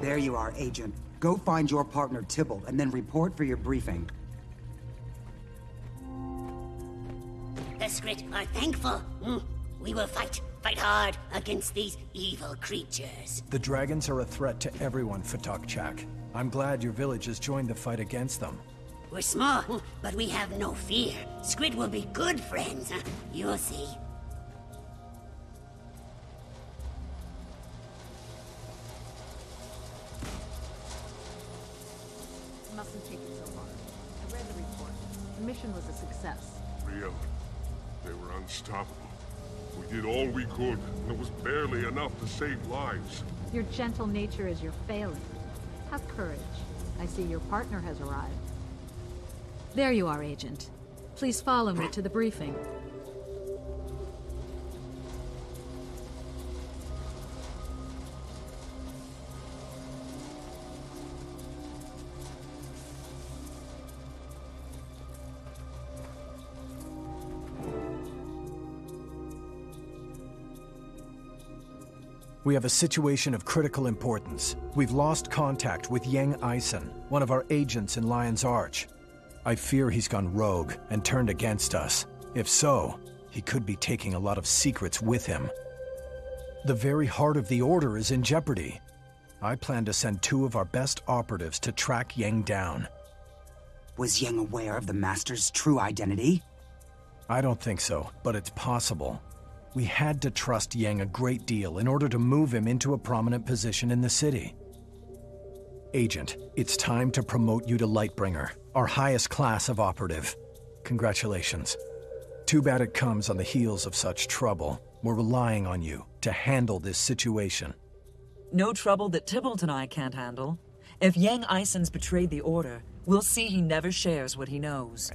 There you are, Agent. Go find your partner, Tybalt, and then report for your briefing. The Skrit are thankful. We will fight hard against these evil creatures. The dragons are a threat to everyone, Fatakchak. I'm glad your village has joined the fight against them. We're small, but we have no fear. Skrit will be good friends. You'll see. Mustn't take it so hard. I read the report. The mission was a success. Real. They were unstoppable. We did all we could, and it was barely enough to save lives. Your gentle nature is your failing. Have courage. I see your partner has arrived. There you are, Agent. Please follow me to the briefing. We have a situation of critical importance. We've lost contact with Yang Eisen, one of our agents in Lion's Arch. I fear he's gone rogue and turned against us. If so, he could be taking a lot of secrets with him. The very heart of the Order is in jeopardy. I plan to send 2 of our best operatives to track Yang down. Was Yang aware of the Master's true identity? I don't think so, but it's possible. We had to trust Yang a great deal in order to move him into a prominent position in the city. Agent, it's time to promote you to Lightbringer, our highest class of operative. Congratulations. Too bad it comes on the heels of such trouble. We're relying on you to handle this situation. No trouble that Tybalt and I can't handle. If Yang Eisen's betrayed the Order, we'll see he never shares what he knows.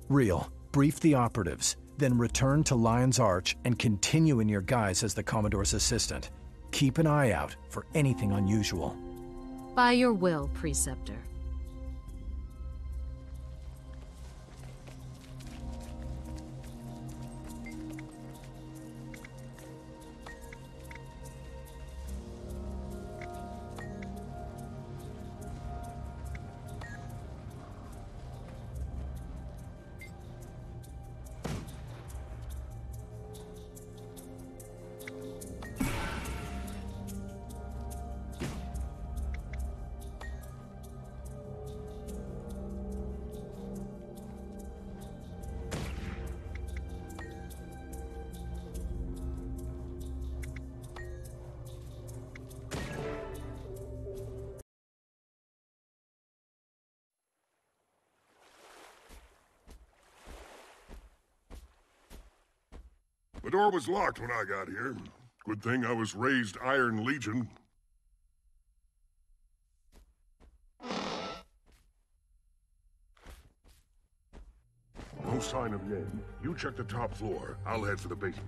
Real, brief the operatives. Then return to Lion's Arch and continue in your guise as the Commodore's assistant. Keep an eye out for anything unusual. By your will, Preceptor. The door was locked when I got here. Good thing I was raised Iron Legion. No sign of Yang. You check the top floor. I'll head for the basement.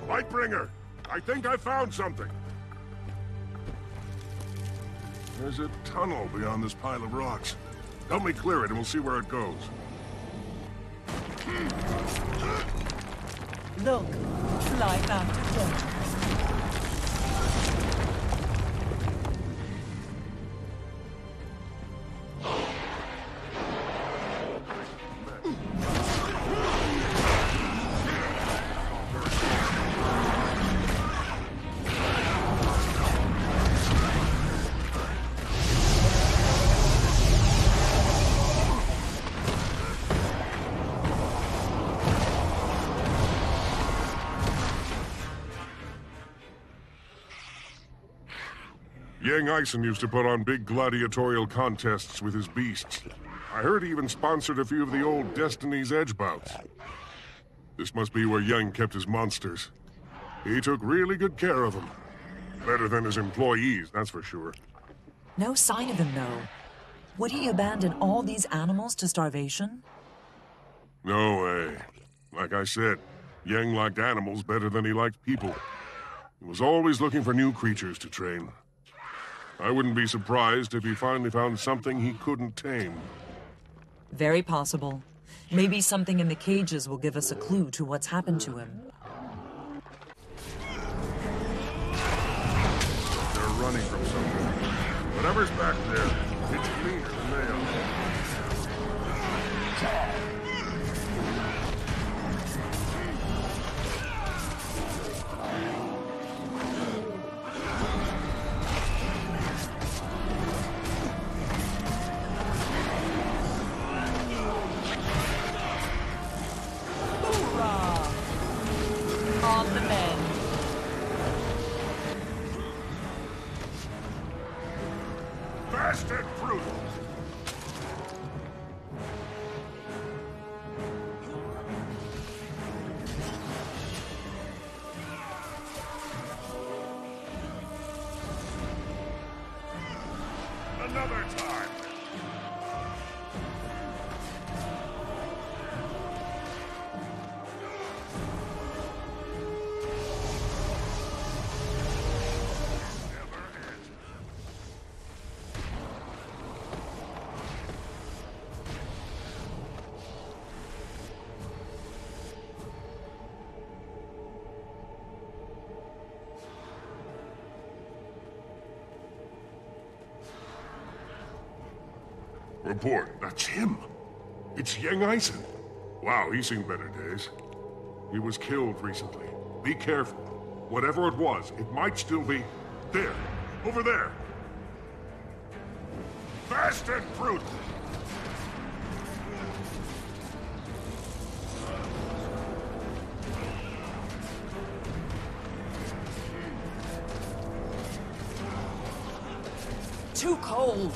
Lightbringer! I think I found something! There's a tunnel beyond this pile of rocks. Help me clear it and we'll see where it goes. Look, fly back to death. Yang Eisen used to put on big gladiatorial contests with his beasts. I heard he even sponsored a few of the old Destiny's Edge bouts. This must be where Yang kept his monsters. He took really good care of them. Better than his employees, that's for sure. No sign of him, though. Would he abandon all these animals to starvation? No way. Like I said, Yang liked animals better than he liked people. He was always looking for new creatures to train. I wouldn't be surprised if he finally found something he couldn't tame. Very possible. Maybe something in the cages will give us a clue to what's happened to him. They're running from something. Whatever's back there, it's cleaner than they are. On the mend. Fast and brutal. Another time. Report, that's him. It's Yang Eisen. Wow, he's seen better days. He was killed recently. Be careful. Whatever it was, it might still be there. Over there. Fast and brutal. Too cold.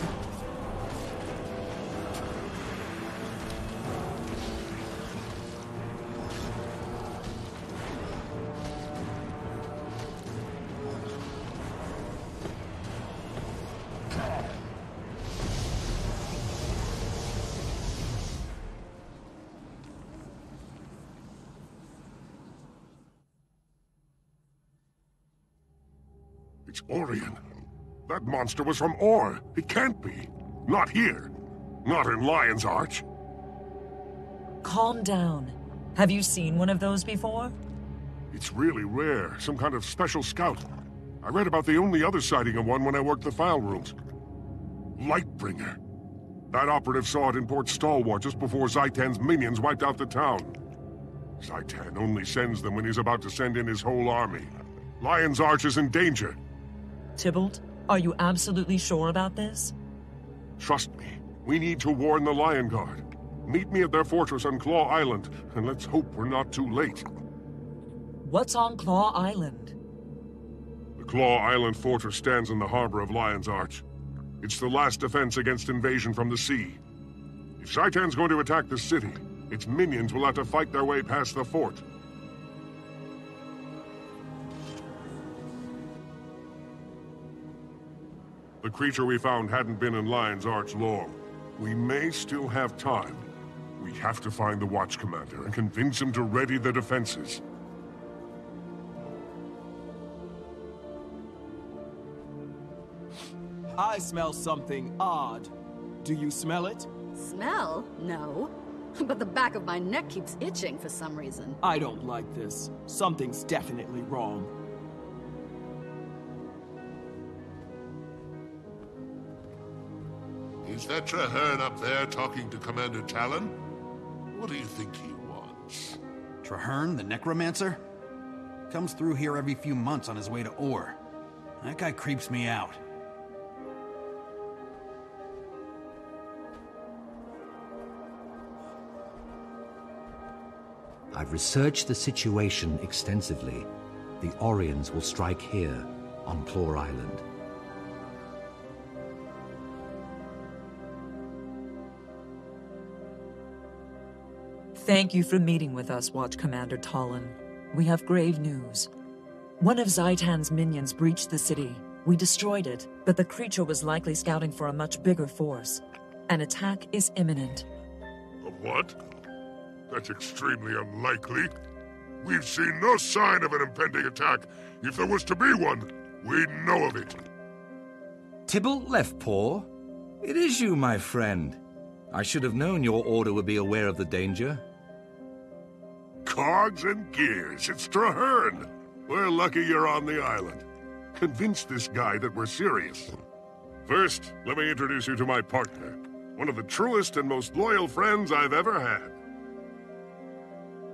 It's Orion. That monster was from Or. It can't be. Not here. Not in Lion's Arch. Calm down. Have you seen one of those before? It's really rare. Some kind of special scout. I read about the only other sighting of one when I worked the file rooms. Lightbringer. That operative saw it in Port Stalwart just before Zhaitan's minions wiped out the town. Zhaitan only sends them when he's about to send in his whole army. Lion's Arch is in danger. Tybalt, are you absolutely sure about this? Trust me. We need to warn the Lion Guard. Meet me at their fortress on Claw Island, and let's hope we're not too late. What's on Claw Island? The Claw Island fortress stands in the harbor of Lion's Arch. It's the last defense against invasion from the sea. If Zhaitan's going to attack the city, its minions will have to fight their way past the fort. The creature we found hadn't been in Lion's Arch long. We may still have time. We have to find the Watch Commander and convince him to ready the defenses. I smell something odd. Do you smell it? Smell? No. But the back of my neck keeps itching for some reason. I don't like this. Something's definitely wrong. Is that Traherne up there talking to Commander Talon? What do you think he wants? Traherne, the Necromancer? Comes through here every few months on his way to Or. That guy creeps me out. I've researched the situation extensively. The Orions will strike here, on Claw Island. Thank you for meeting with us, Watch Commander Talon. We have grave news. One of Zhaitan's minions breached the city. We destroyed it, but the creature was likely scouting for a much bigger force. An attack is imminent. A what? That's extremely unlikely. We've seen no sign of an impending attack. If there was to be one, we'd know of it. Tybalt Leftpaw? It is you, my friend. I should have known your order would be aware of the danger. Cogs and gears, it's Traherne. We're lucky you're on the island. Convince this guy that we're serious. First, let me introduce you to my partner. One of the truest and most loyal friends I've ever had.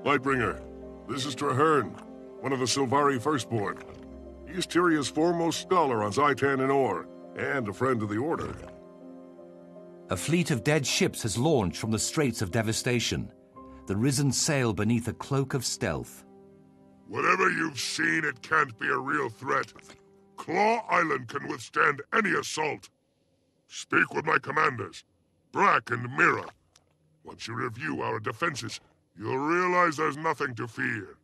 Lightbringer, this is Traherne, one of the Sylvari Firstborn. He's Tyria's foremost scholar on Zhaitan and Ore, and a friend of the Order. A fleet of dead ships has launched from the Straits of Devastation. The Risen sail beneath a cloak of stealth. Whatever you've seen, it can't be a real threat. Claw Island can withstand any assault. Speak with my commanders, Brack and Mira. Once you review our defenses, you'll realize there's nothing to fear.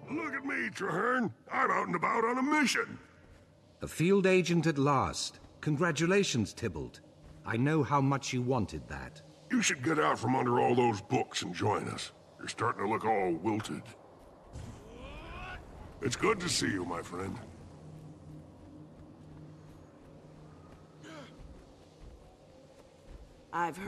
Look at me, Traherne. I'm out and about on a mission. A field agent at last. Congratulations, Tybalt. I know how much you wanted that. You should get out from under all those books and join us. You're starting to look all wilted. It's good to see you, my friend.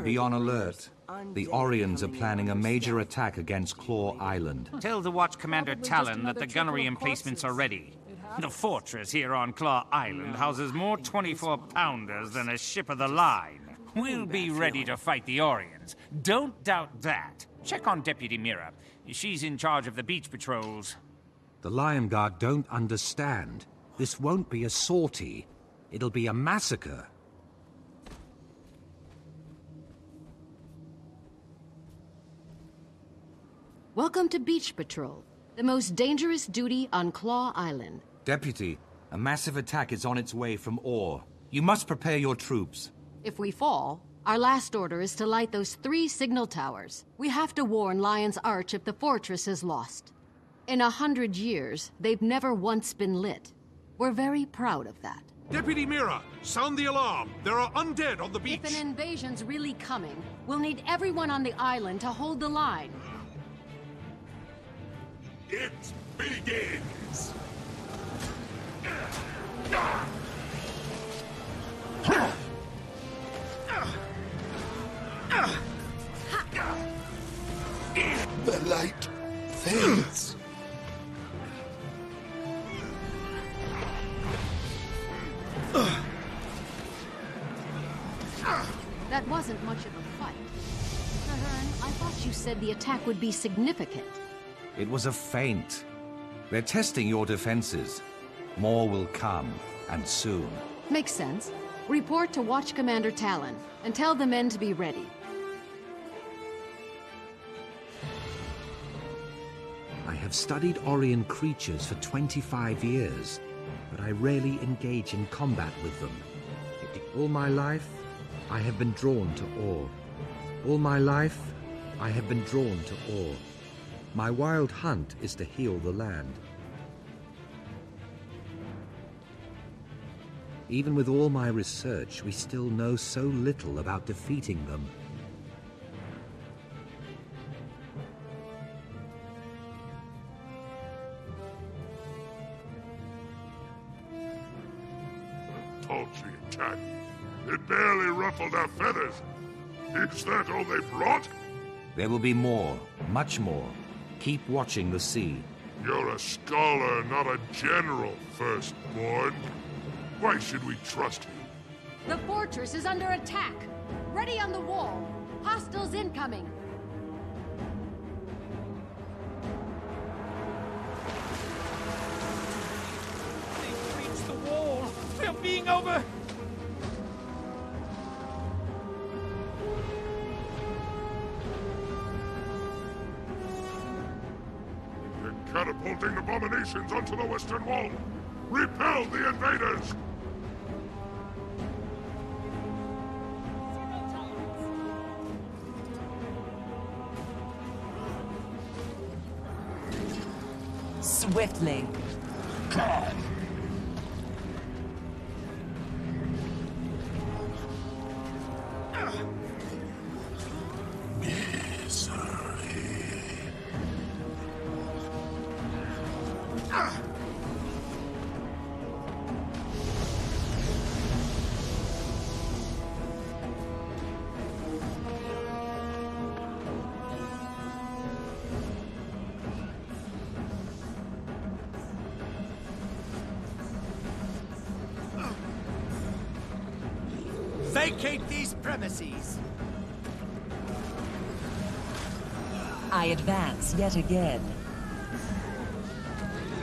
Be on alert. The Orions are planning a major attack against Claw Island. Tell the Watch Commander Talon that the gunnery emplacements are ready. The fortress here on Claw Island houses more 24-pounders than a ship of the line. We'll be ready to fight the Orions. Don't doubt that. Check on Deputy Mira. She's in charge of the beach patrols. The Lion Guard don't understand. This won't be a sortie. It'll be a massacre. Welcome to Beach Patrol, the most dangerous duty on Claw Island. Deputy, a massive attack is on its way from Ore. You must prepare your troops. If we fall, our last order is to light those 3 signal towers. We have to warn Lion's Arch if the fortress is lost. In 100 years, they've never once been lit. We're very proud of that. Deputy Mira, sound the alarm. There are undead on the beach. If an invasion's really coming, we'll need everyone on the island to hold the line. It begins! The light fades. That wasn't much of a fight. Traherne, I thought you said the attack would be significant. It was a feint. They're testing your defenses. More will come, and soon. Makes sense. Report to Watch Commander Talon, and tell the men to be ready. I have studied Orion creatures for 25 years, but I rarely engage in combat with them. All my life, I have been drawn to Ore. All my life, I have been drawn to Ore. My wild hunt is to heal the land. Even with all my research, we still know so little about defeating them. Paltry attack. It barely ruffled our feathers. Is that all they brought? There will be more, much more. Keep watching the sea. You're a scholar, not a general, Firstborn. Why should we trust you? The fortress is under attack. Ready on the wall. Hostiles incoming. They've reached the wall. They're being over... Catapulting abominations onto the western wall! Repel the invaders! Swiftly. Vacate these premises! I advance yet again.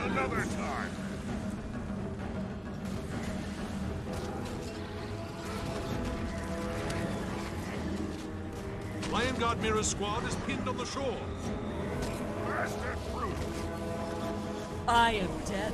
Another time. Lion Guard Mirror's squad is pinned on the shore. Bastard brute. I am death.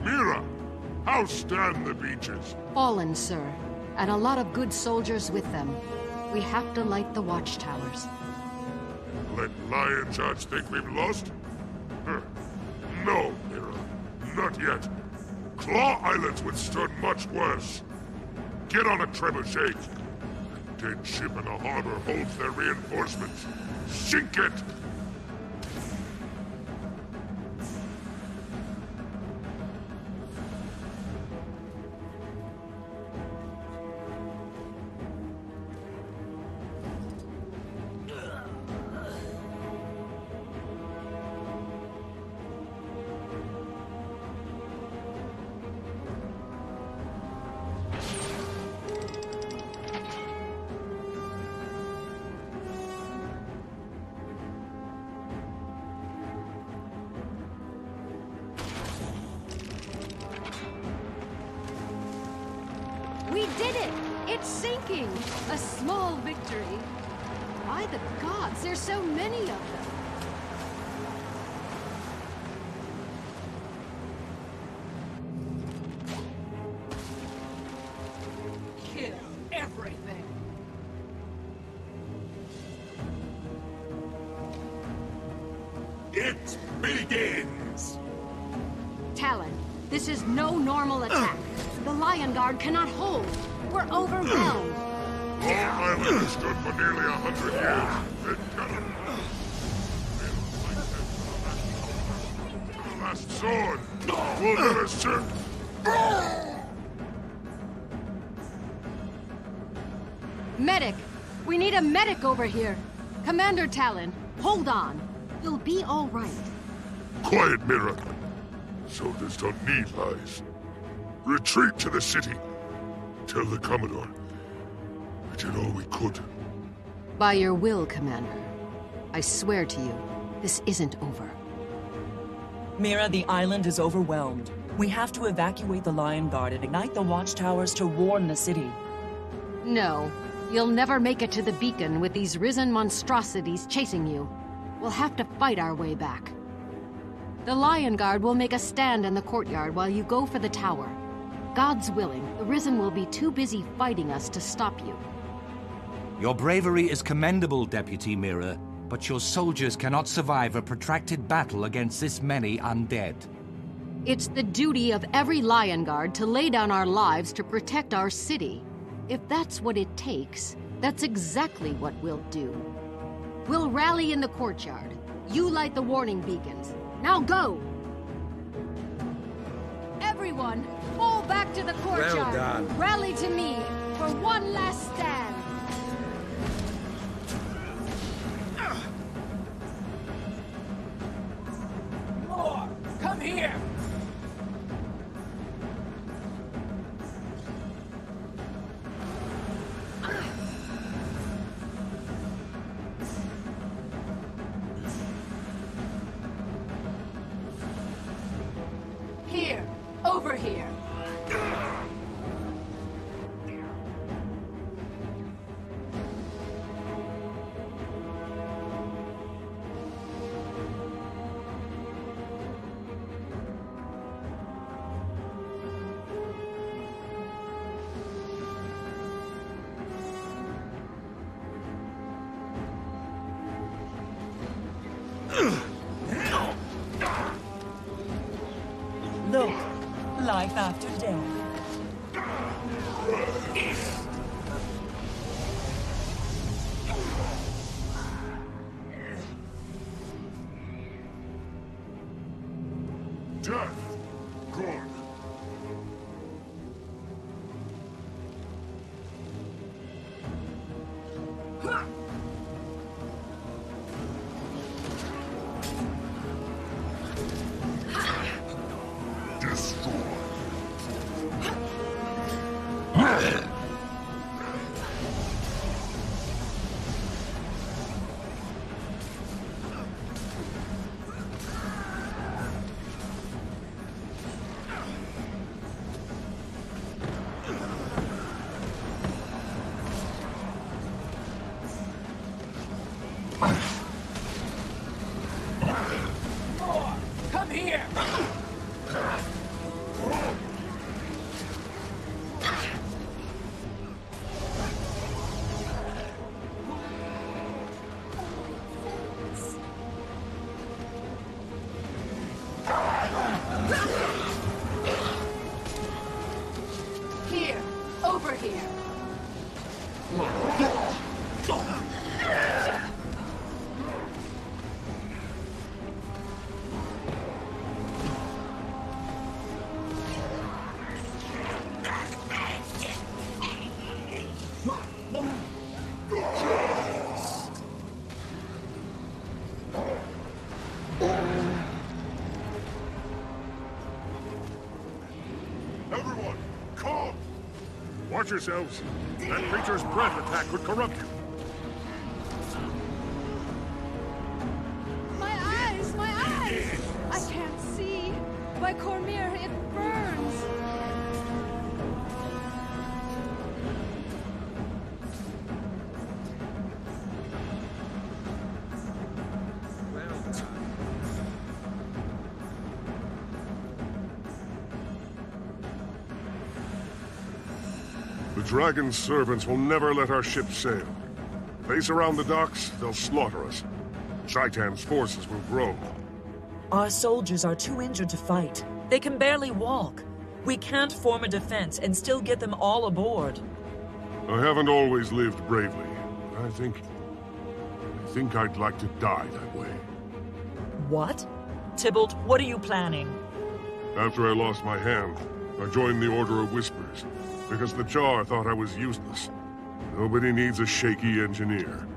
Mira, how stand the beaches? Fallen, sir, and a lot of good soldiers with them. We have to light the watchtowers. Let Lion's Arch think we've lost? Huh. No, Mira, not yet. Claw Island's withstood much worse. Get on a trebuchet. The dead ship in the harbor holds their reinforcements. Sink it! We did it! It's sinking! A small victory. By the gods, there's so many of them. Kill everything! It begins! Talon, this is no normal attack. The Lion Guard cannot hold. We're overwhelmed. Claw Island has stood for nearly 100 years. It cannot... The last sword will never serve. Medic! We need a medic over here. Commander Talon, hold on. You'll be all right. Quiet, Mira. Soldiers don't need lies. Retreat to the city. Tell the Commodore. We did all we could. By your will, Commander. I swear to you, this isn't over. Mira, the island is overwhelmed. We have to evacuate the Lion Guard and ignite the watchtowers to warn the city. No, you'll never make it to the beacon with these risen monstrosities chasing you. We'll have to fight our way back. The Lion Guard will make a stand in the courtyard while you go for the tower. God's willing, the Risen will be too busy fighting us to stop you. Your bravery is commendable, Deputy Mira, but your soldiers cannot survive a protracted battle against this many undead. It's the duty of every Lion Guard to lay down our lives to protect our city. If that's what it takes, that's exactly what we'll do. We'll rally in the courtyard. You light the warning beacons. Now go! Everyone, fall back to the courtyard. Well done. Rally to me for one last stand. More! Come here! Here! Over here! Everyone, calm! Watch yourselves. That creature's breath attack could corrupt you. My eyes! My eyes! I can't see. By Cormir, it burns. The Dragon's servants will never let our ship sail. Face around the docks, they'll slaughter us. Zhaitan's forces will grow. Our soldiers are too injured to fight. They can barely walk. We can't form a defense and still get them all aboard. I haven't always lived bravely. I think I'd like to die that way. What? Tybalt, what are you planning? After I lost my hand, I joined the Order of Whispers, because the Jar thought I was useless. Nobody needs a shaky engineer.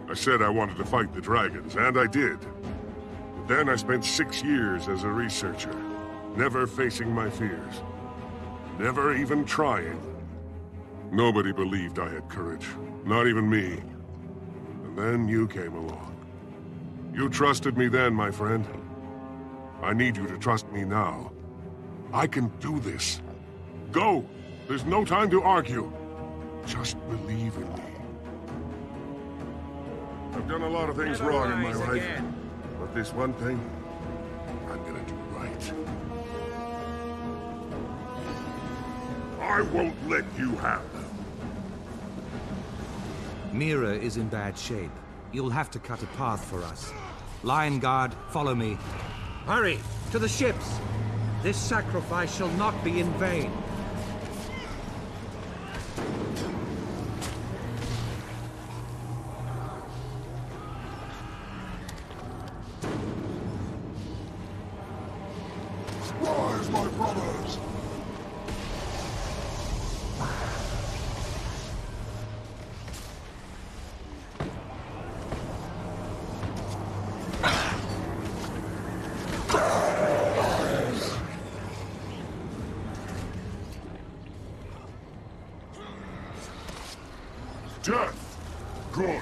I said I wanted to fight the dragons, and I did. But then I spent 6 years as a researcher, never facing my fears. Never even trying. Nobody believed I had courage, not even me. And then you came along. You trusted me then, my friend. I need you to trust me now. I can do this. Go! There's no time to argue. Just believe in me. I've done a lot of things wrong in my life, but this one thing, I'm gonna do right. I won't let you have them. Mira is in bad shape. You'll have to cut a path for us. Lion Guard, follow me. Hurry! To the ships! This sacrifice shall not be in vain. Rise, my brothers! Death! Good!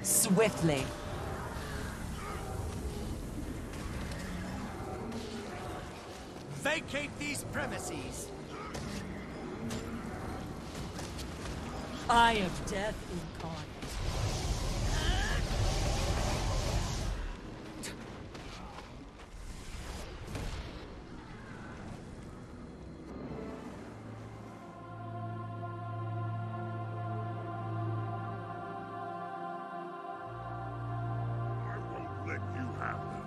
Swiftly. Vacate these premises. Eye of death incarnate. Let you have them.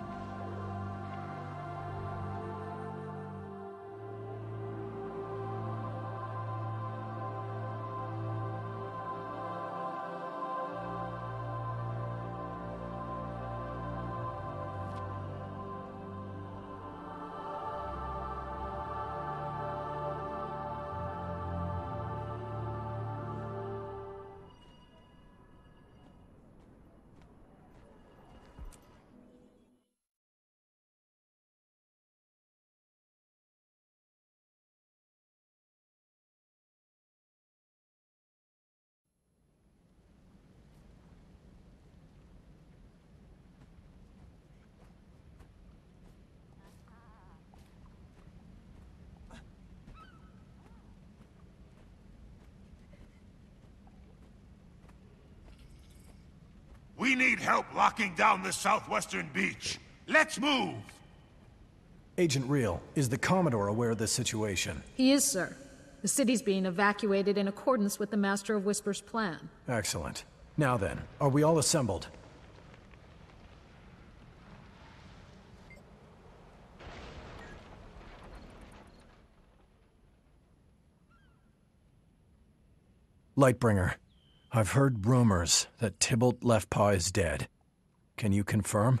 We need help locking down the southwestern beach. Let's move! Agent Real, is the Commodore aware of this situation? He is, sir. The city's being evacuated in accordance with the Master of Whisper's plan. Excellent. Now then, are we all assembled? Lightbringer, I've heard rumors that Tybalt Leftpaw is dead. Can you confirm?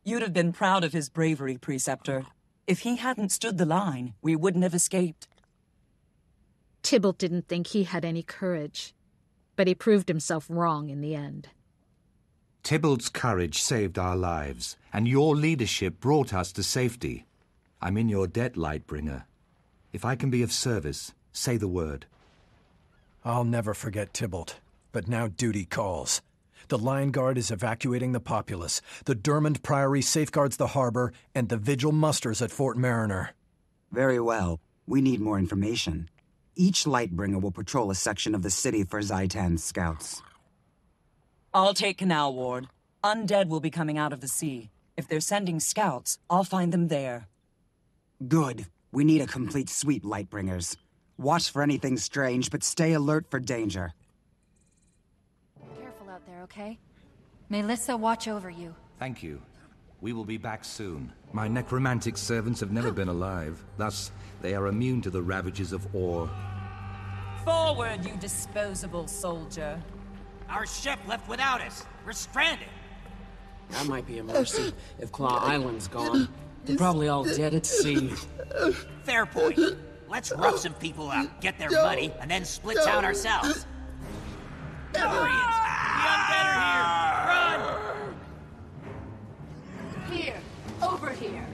You'd have been proud of his bravery, Preceptor. If he hadn't stood the line, we wouldn't have escaped. Tybalt didn't think he had any courage, but he proved himself wrong in the end. Tybalt's courage saved our lives, and your leadership brought us to safety. I'm in your debt, Lightbringer. If I can be of service, say the word. I'll never forget Tybalt, but now duty calls. The Lion Guard is evacuating the populace, the Dermond Priory safeguards the harbor, and the Vigil musters at Fort Mariner. Very well. We need more information. Each Lightbringer will patrol a section of the city for Zhaitan's scouts. I'll take Canal Ward. Undead will be coming out of the sea. If they're sending scouts, I'll find them there. Good. We need a complete sweep, Lightbringers. Watch for anything strange, but stay alert for danger. Careful out there, okay? Melissa, watch over you. Thank you. We will be back soon. My necromantic servants have never been alive. Thus, they are immune to the ravages of ore. Forward, you disposable soldier. Our ship left without us. We're stranded. That might be a mercy if Claw Island's gone. They're probably all dead at sea. Fair point. Let's rough some people up, get their money, and then split town ourselves. Tyrians! The undead are here! Run! Here! Over here!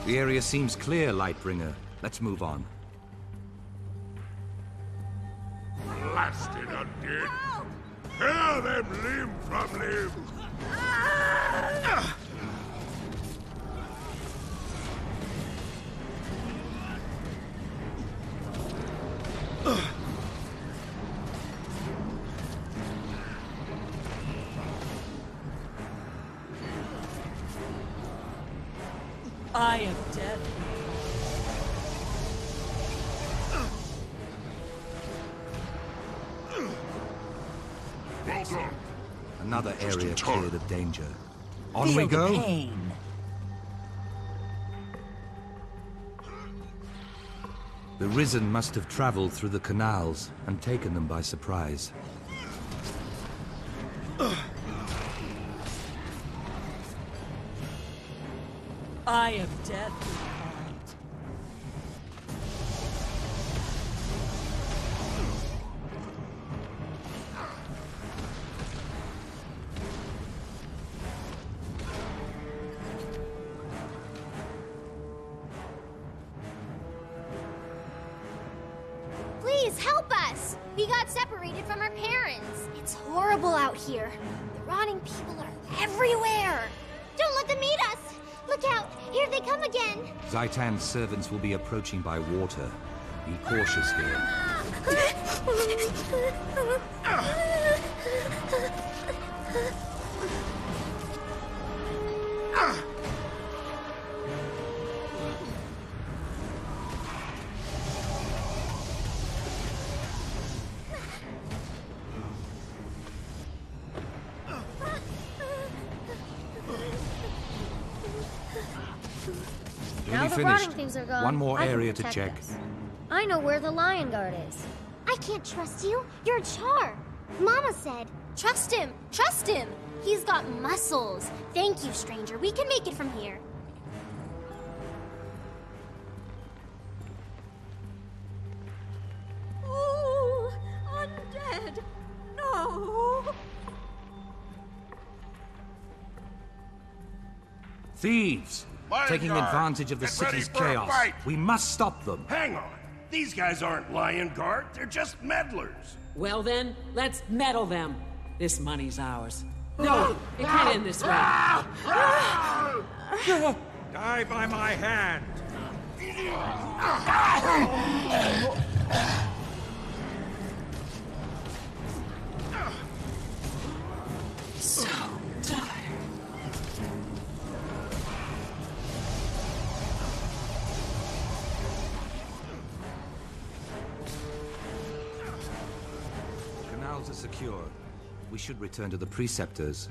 The area seems clear, Lightbringer. Let's move on. Blasted undead! Tear them limb from limb! I am dead. Well done. Another area cleared of danger. On Feel we go. The pain. The Risen must have traveled through the canals and taken them by surprise. I am dead. Please help us! We got separated from our parents. It's horrible out here. The rotting people are everywhere. Don't let them eat us! Look out! Here they come again! Zhaitan's servants will be approaching by water. Be cautious here. Now the rotting things are gone. One more I can area to protect check. us. I know where the Lion Guard is. I can't trust you. You're Char. Mama said, trust him. Trust him. He's got muscles. Thank you, stranger. We can make it from here. Ooh, Thieves! Taking Guard, advantage of the get ready city's for a chaos. fight. We must stop them. Hang on. These guys aren't Lion Guard. They're just meddlers. Well then, let's meddle them. This money's ours. No, it can't end this way. Die by my hand! So tired. Canals are secure. We should return to the Preceptors.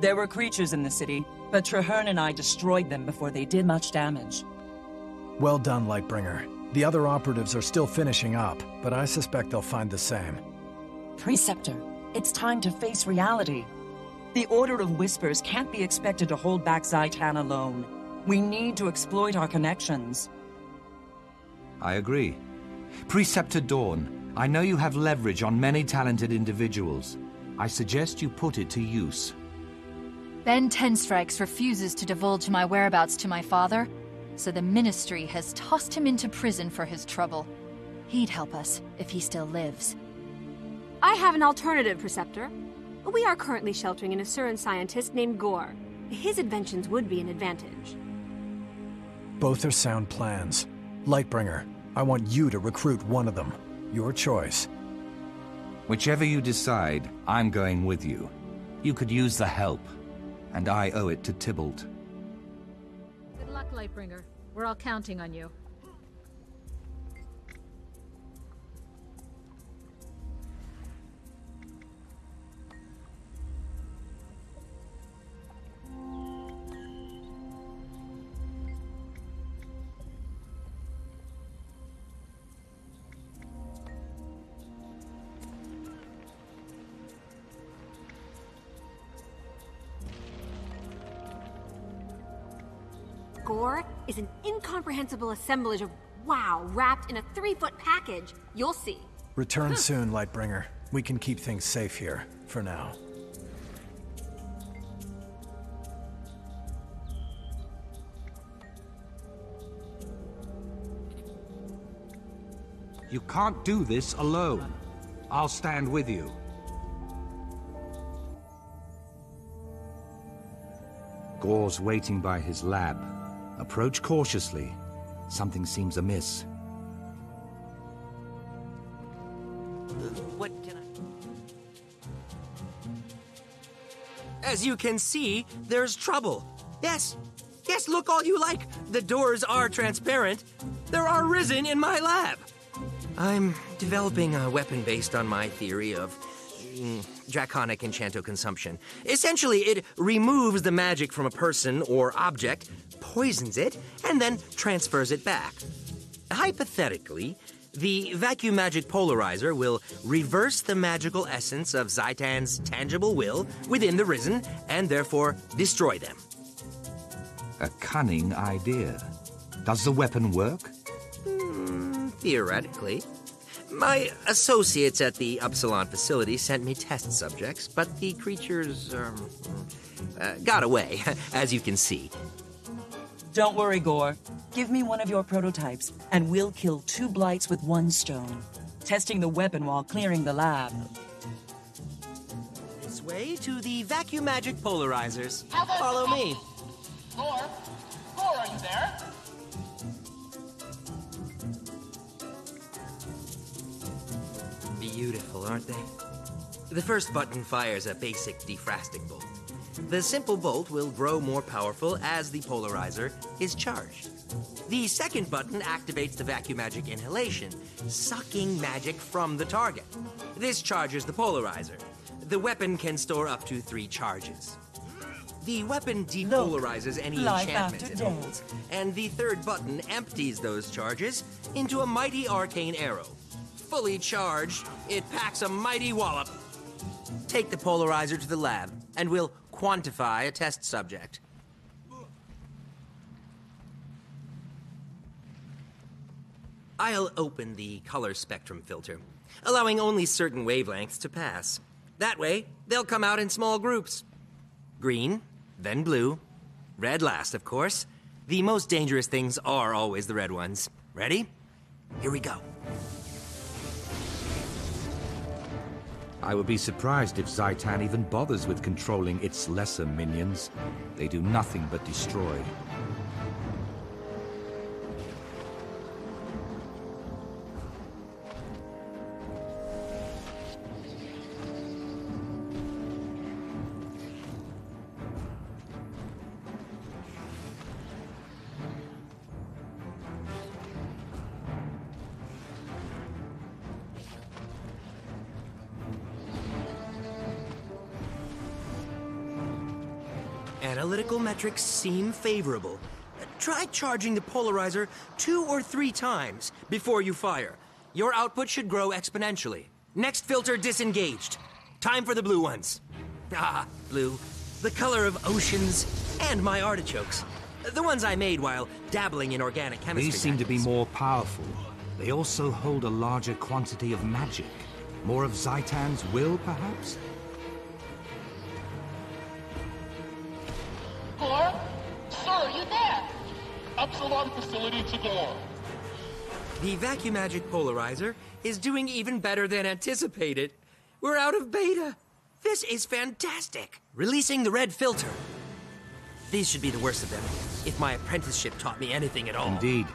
There were creatures in the city, but Traherne and I destroyed them before they did much damage. Well done, Lightbringer. The other operatives are still finishing up, but I suspect they'll find the same. Preceptor, it's time to face reality. The Order of Whispers can't be expected to hold back Zhaitan alone. We need to exploit our connections. I agree. Preceptor Dawn, I know you have leverage on many talented individuals. I suggest you put it to use. Ben Tenstrikes refuses to divulge my whereabouts to my father, so the Ministry has tossed him into prison for his trouble. He'd help us if he still lives. I have an alternative, Preceptor. We are currently sheltering an Asuran scientist named Gore. His inventions would be an advantage. Both are sound plans. Lightbringer, I want you to recruit one of them. Your choice. Whichever you decide, I'm going with you. You could use the help, and I owe it to Tybalt. Good luck, Lightbringer. We're all counting on you. Gore is an incomprehensible assemblage of wow wrapped in a 3-foot package. You'll see. Return soon, Lightbringer. We can keep things safe here, for now. You can't do this alone. I'll stand with you. Gore's waiting by his lab. Approach cautiously. Something seems amiss. What can I... As you can see, there's trouble. Yes, look all you like. The doors are transparent. There are risen in my lab. I'm developing a weapon based on my theory of draconic enchanto consumption. Essentially, it removes the magic from a person or object, poisons it, and then transfers it back. Hypothetically, the vacuum magic polarizer will reverse the magical essence of Zhaitan's tangible will within the risen, and therefore destroy them. A cunning idea. Does the weapon work? Theoretically. My associates at the Upsilon facility sent me test subjects, but the creatures, got away, as you can see. Don't worry, Gore. Give me one of your prototypes, and we'll kill 2 blights with 1 stone. Testing the weapon while clearing the lab. This way to the vacuum magic polarizers. Follow me. Gore, are you there? Beautiful, aren't they? The first button fires a basic defrastic bolt. The simple bolt will grow more powerful as the polarizer is charged. The second button activates the vacuum magic inhalation, sucking magic from the target. This charges the polarizer. The weapon can store up to 3 charges. The weapon depolarizes any enchantments it holds, and the third button empties those charges into a mighty arcane arrow. Fully charged, it packs a mighty wallop. take the polarizer to the lab, and we'll quantify a test subject. I'll open the color spectrum filter, allowing only certain wavelengths to pass. That way, they'll come out in small groups. Green, then blue, red last, of course. The most dangerous things are always the red ones. Ready? Here we go. I would be surprised if Zhaitan even bothers with controlling its lesser minions. They do nothing but destroy. Analytical metrics seem favorable. Try charging the polarizer 2 or 3 times before you fire. Your output should grow exponentially. Next filter disengaged. Time for the blue ones. Ah, blue. The color of oceans and my artichokes. The ones I made while dabbling in organic chemistry. These seem to be more powerful. They also hold a larger quantity of magic. More of Zhaitan's will, perhaps? Gore? Sir, are you there? Epsilon facility to Gore. The vacuum magic polarizer is doing even better than anticipated. We're out of beta. This is fantastic. Releasing the red filter. These should be the worst of them, if my apprenticeship taught me anything at all. Indeed.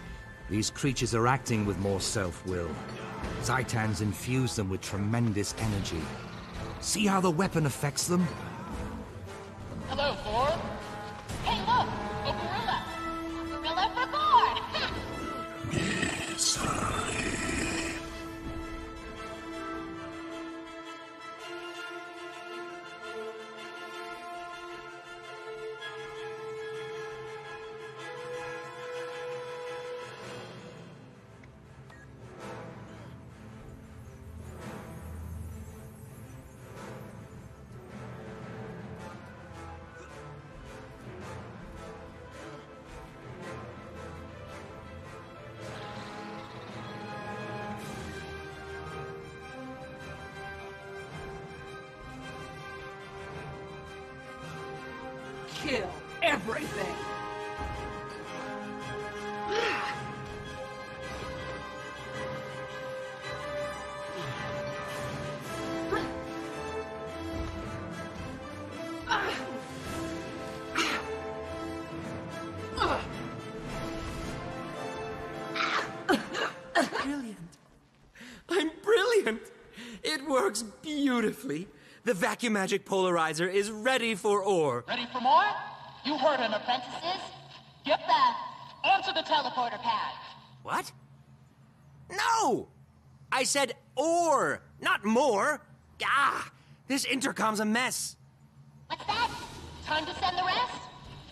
These creatures are acting with more self-will. Zhaitan's infused them with tremendous energy. See how the weapon affects them? Hello, Gore. Hey, look! A gorilla! A gorilla for Gore! Kill everything! Brilliant. I'm brilliant! It works beautifully. The vacuum magic polarizer is ready for ore. Ready for more? You heard him, apprentices. Get back onto the teleporter pad. What? No! I said ore, not more. Ah, this intercom's a mess. What's that? Time to send the rest?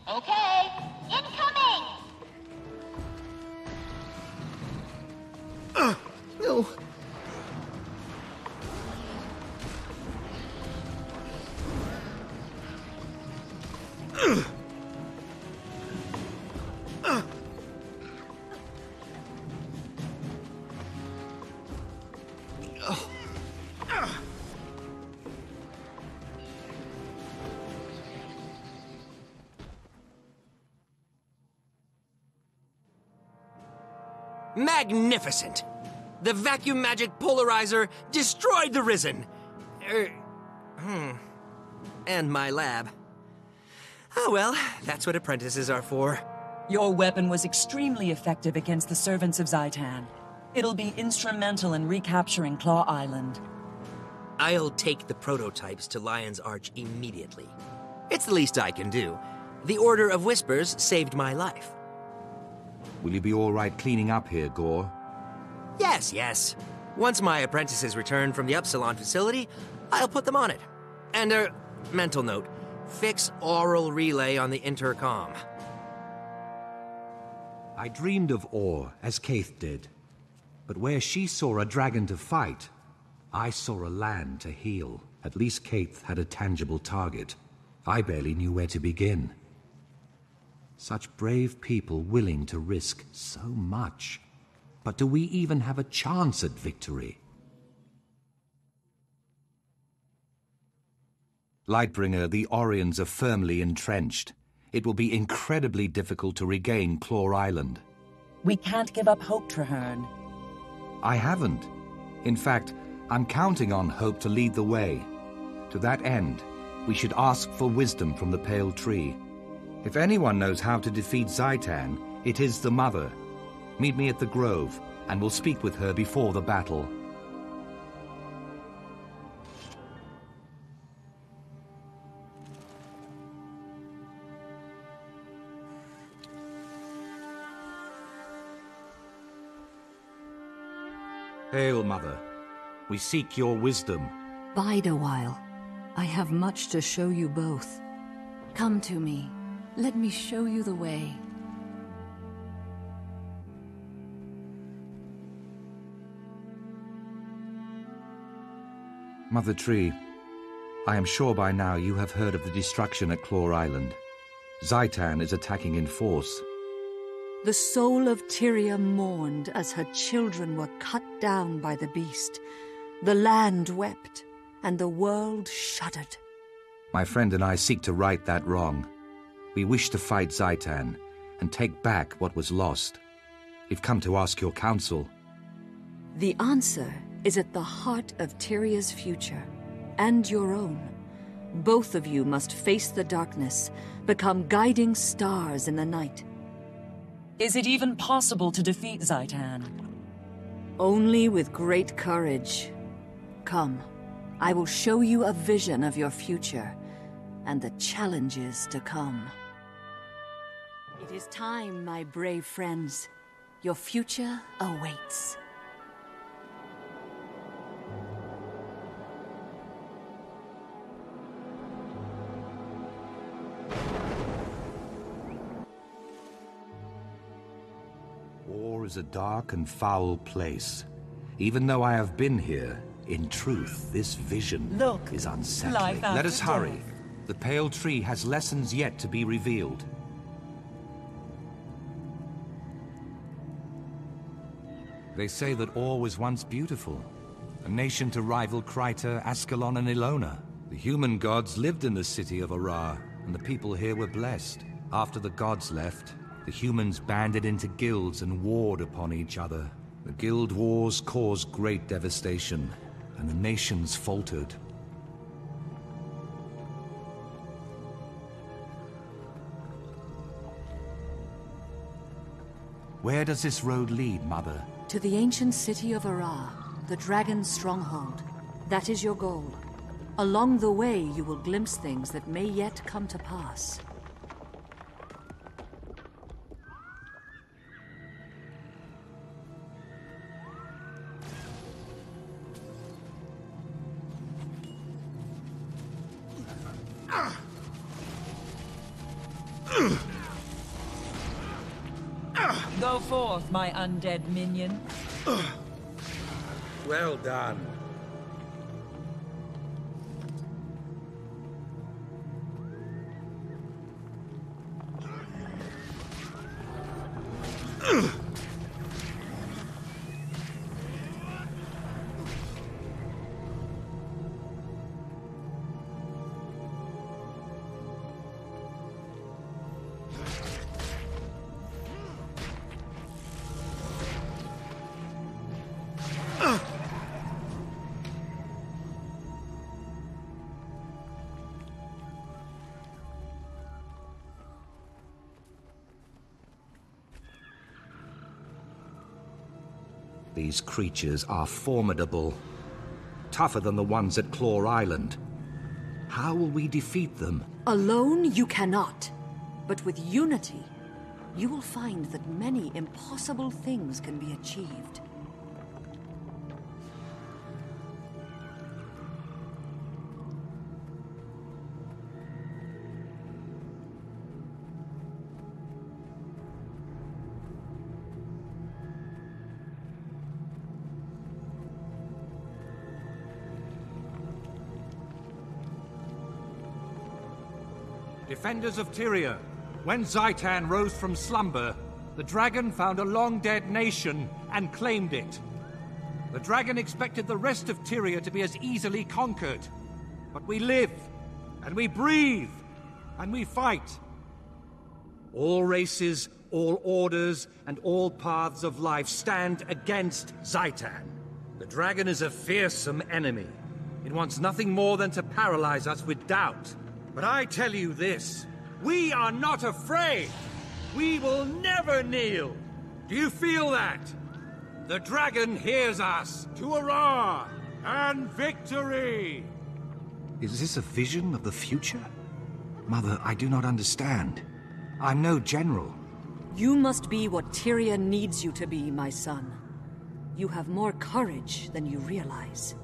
Okay. Incoming! No. Magnificent! The vacuum magic polarizer destroyed the Risen! And my lab. Oh well, that's what apprentices are for. Your weapon was extremely effective against the servants of Zhaitan. It'll be instrumental in recapturing Claw Island. I'll take the prototypes to Lion's Arch immediately. It's the least I can do. The Order of Whispers saved my life. Will you be all right cleaning up here, Gore? Yes, yes. Once my apprentices return from the Epsilon facility, I'll put them on it. And, mental note, fix oral relay on the intercom. I dreamed of ore, as Kaith did. But where she saw a dragon to fight, I saw a land to heal. At least Kaith had a tangible target. I barely knew where to begin. Such brave people willing to risk so much. But do we even have a chance at victory? Lightbringer, the Orions are firmly entrenched. It will be incredibly difficult to regain Claw Island. We can't give up hope, Traherne. I haven't. In fact, I'm counting on hope to lead the way. To that end, we should ask for wisdom from the Pale Tree. If anyone knows how to defeat Zhaitan, it is the Mother. Meet me at the Grove, and we'll speak with her before the battle. Hail, Mother. We seek your wisdom. Bide a while. I have much to show you both. Come to me. Let me show you the way. Mother Tree, I am sure by now you have heard of the destruction at Claw Island. Zhaitan is attacking in force. The soul of Tyria mourned as her children were cut down by the beast. The land wept, and the world shuddered. My friend and I seek to right that wrong. We wish to fight Zhaitan and take back what was lost. We've come to ask your counsel. The answer is at the heart of Tyria's future, and your own. Both of you must face the darkness, become guiding stars in the night. Is it even possible to defeat Zhaitan? Only with great courage. Come, I will show you a vision of your future, and the challenges to come. It is time, my brave friends. Your future awaits. War is a dark and foul place. Even though I have been here, in truth, this vision is unsettling. Let us hurry. The Pale Tree has lessons yet to be revealed. They say that Or was once beautiful, a nation to rival Kryta, Ascalon, and Ilona. The human gods lived in the city of Ara, and the people here were blessed. After the gods left, the humans banded into guilds and warred upon each other. The guild wars caused great devastation, and the nations faltered. Where does this road lead, Mother? To the ancient city of Ara, the dragon's stronghold. That is your goal. Along the way, you will glimpse things that may yet come to pass. Go forth, my undead minion. Well done. These creatures are formidable. Tougher than the ones at Claw Island. How will we defeat them? Alone, you cannot. But with unity, you will find that many impossible things can be achieved. Defenders of Tyria, when Zhaitan rose from slumber, the dragon found a long-dead nation and claimed it. The dragon expected the rest of Tyria to be as easily conquered. But we live, and we breathe, and we fight. All races, all orders, and all paths of life stand against Zhaitan. The dragon is a fearsome enemy. It wants nothing more than to paralyze us with doubt. But I tell you this, we are not afraid. We will never kneel. Do you feel that? The dragon hears us. To hurrah and victory! Is this a vision of the future? Mother, I do not understand. I'm no general. You must be what Tyrian needs you to be, my son. You have more courage than you realize.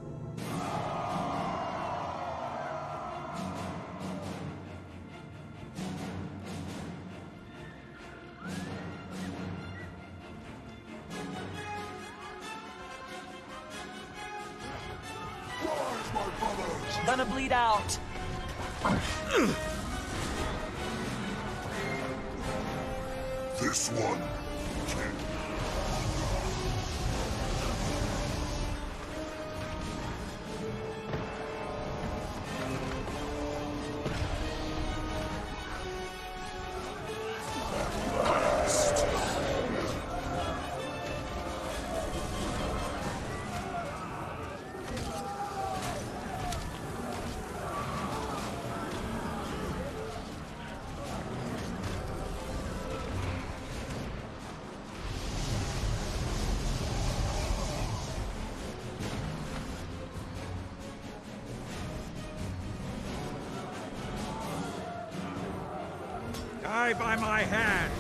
Gonna bleed out. This one can't. Die by my hand!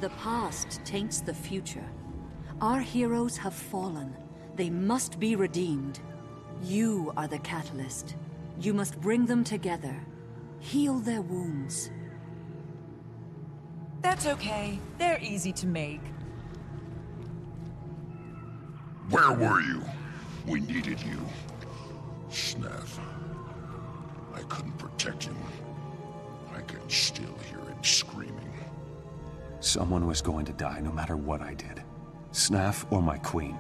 The past taints the future. Our heroes have fallen. They must be redeemed. You are the catalyst. You must bring them together. Heal their wounds. That's okay. They're easy to make. Where were you? We needed you. Snaff. I couldn't protect him. I can still hear him screaming. Someone was going to die no matter what I did. Snaff or my queen.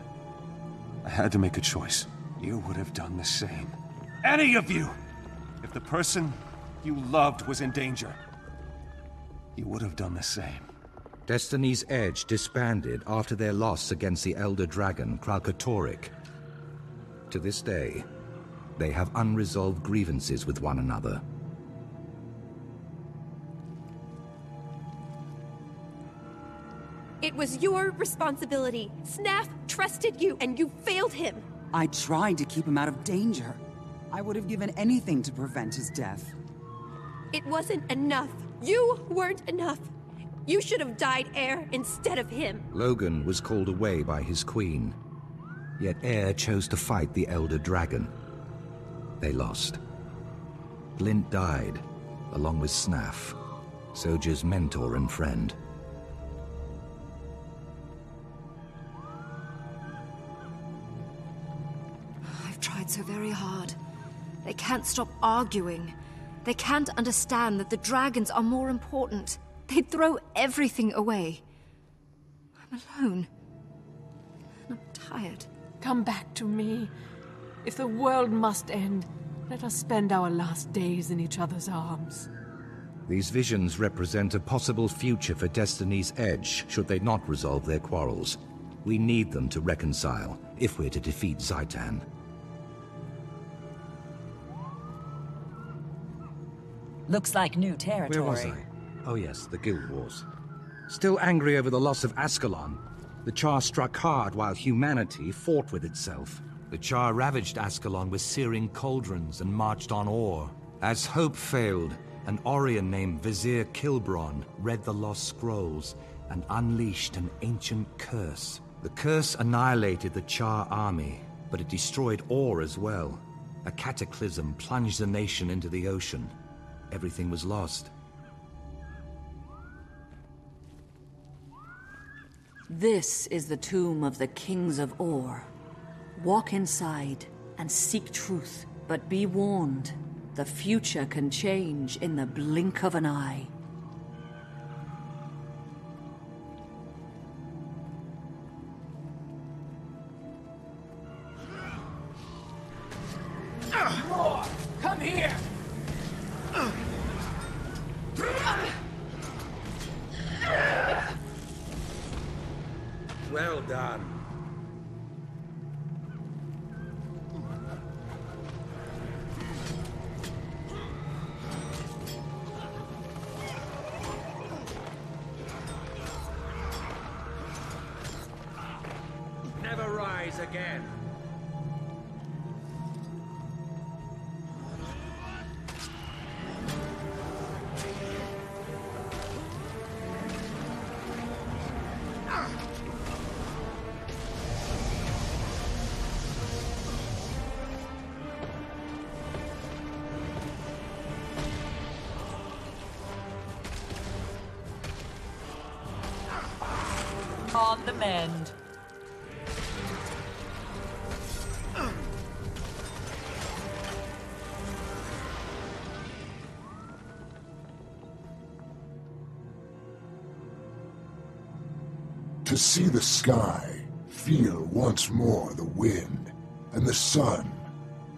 I had to make a choice. You would have done the same. Any of you! If the person you loved was in danger, you would have done the same. Destiny's Edge disbanded after their loss against the Elder Dragon, Kralkatorrik. To this day, they have unresolved grievances with one another. It was your responsibility. Snaff trusted you, and you failed him. I tried to keep him out of danger. I would have given anything to prevent his death. It wasn't enough. You weren't enough. You should have died Heir instead of him. Logan was called away by his queen. Yet Heir chose to fight the Elder Dragon. They lost. Blint died, along with Snaff, Soldier's mentor and friend. Tried so very hard. They can't stop arguing. They can't understand that the dragons are more important. They'd throw everything away. I'm alone. And I'm tired. Come back to me. If the world must end, let us spend our last days in each other's arms. These visions represent a possible future for Destiny's Edge, should they not resolve their quarrels. We need them to reconcile, if we're to defeat Zhaitan. Looks like new territory. Where was I? Oh yes, the Guild Wars. Still angry over the loss of Ascalon, the Charr struck hard while humanity fought with itself. The Charr ravaged Ascalon with searing cauldrons and marched on Or. As hope failed, an Orion named Vizier Kilbron read the lost scrolls and unleashed an ancient curse. The curse annihilated the Charr army, but it destroyed Or as well. A cataclysm plunged the nation into the ocean. Everything was lost. This is the tomb of the kings of Or. Walk inside and seek truth, but be warned. The future can change in the blink of an eye. More! Come here! Well done. Never rise again. On the mend. To see the sky, feel once more the wind, and the sun.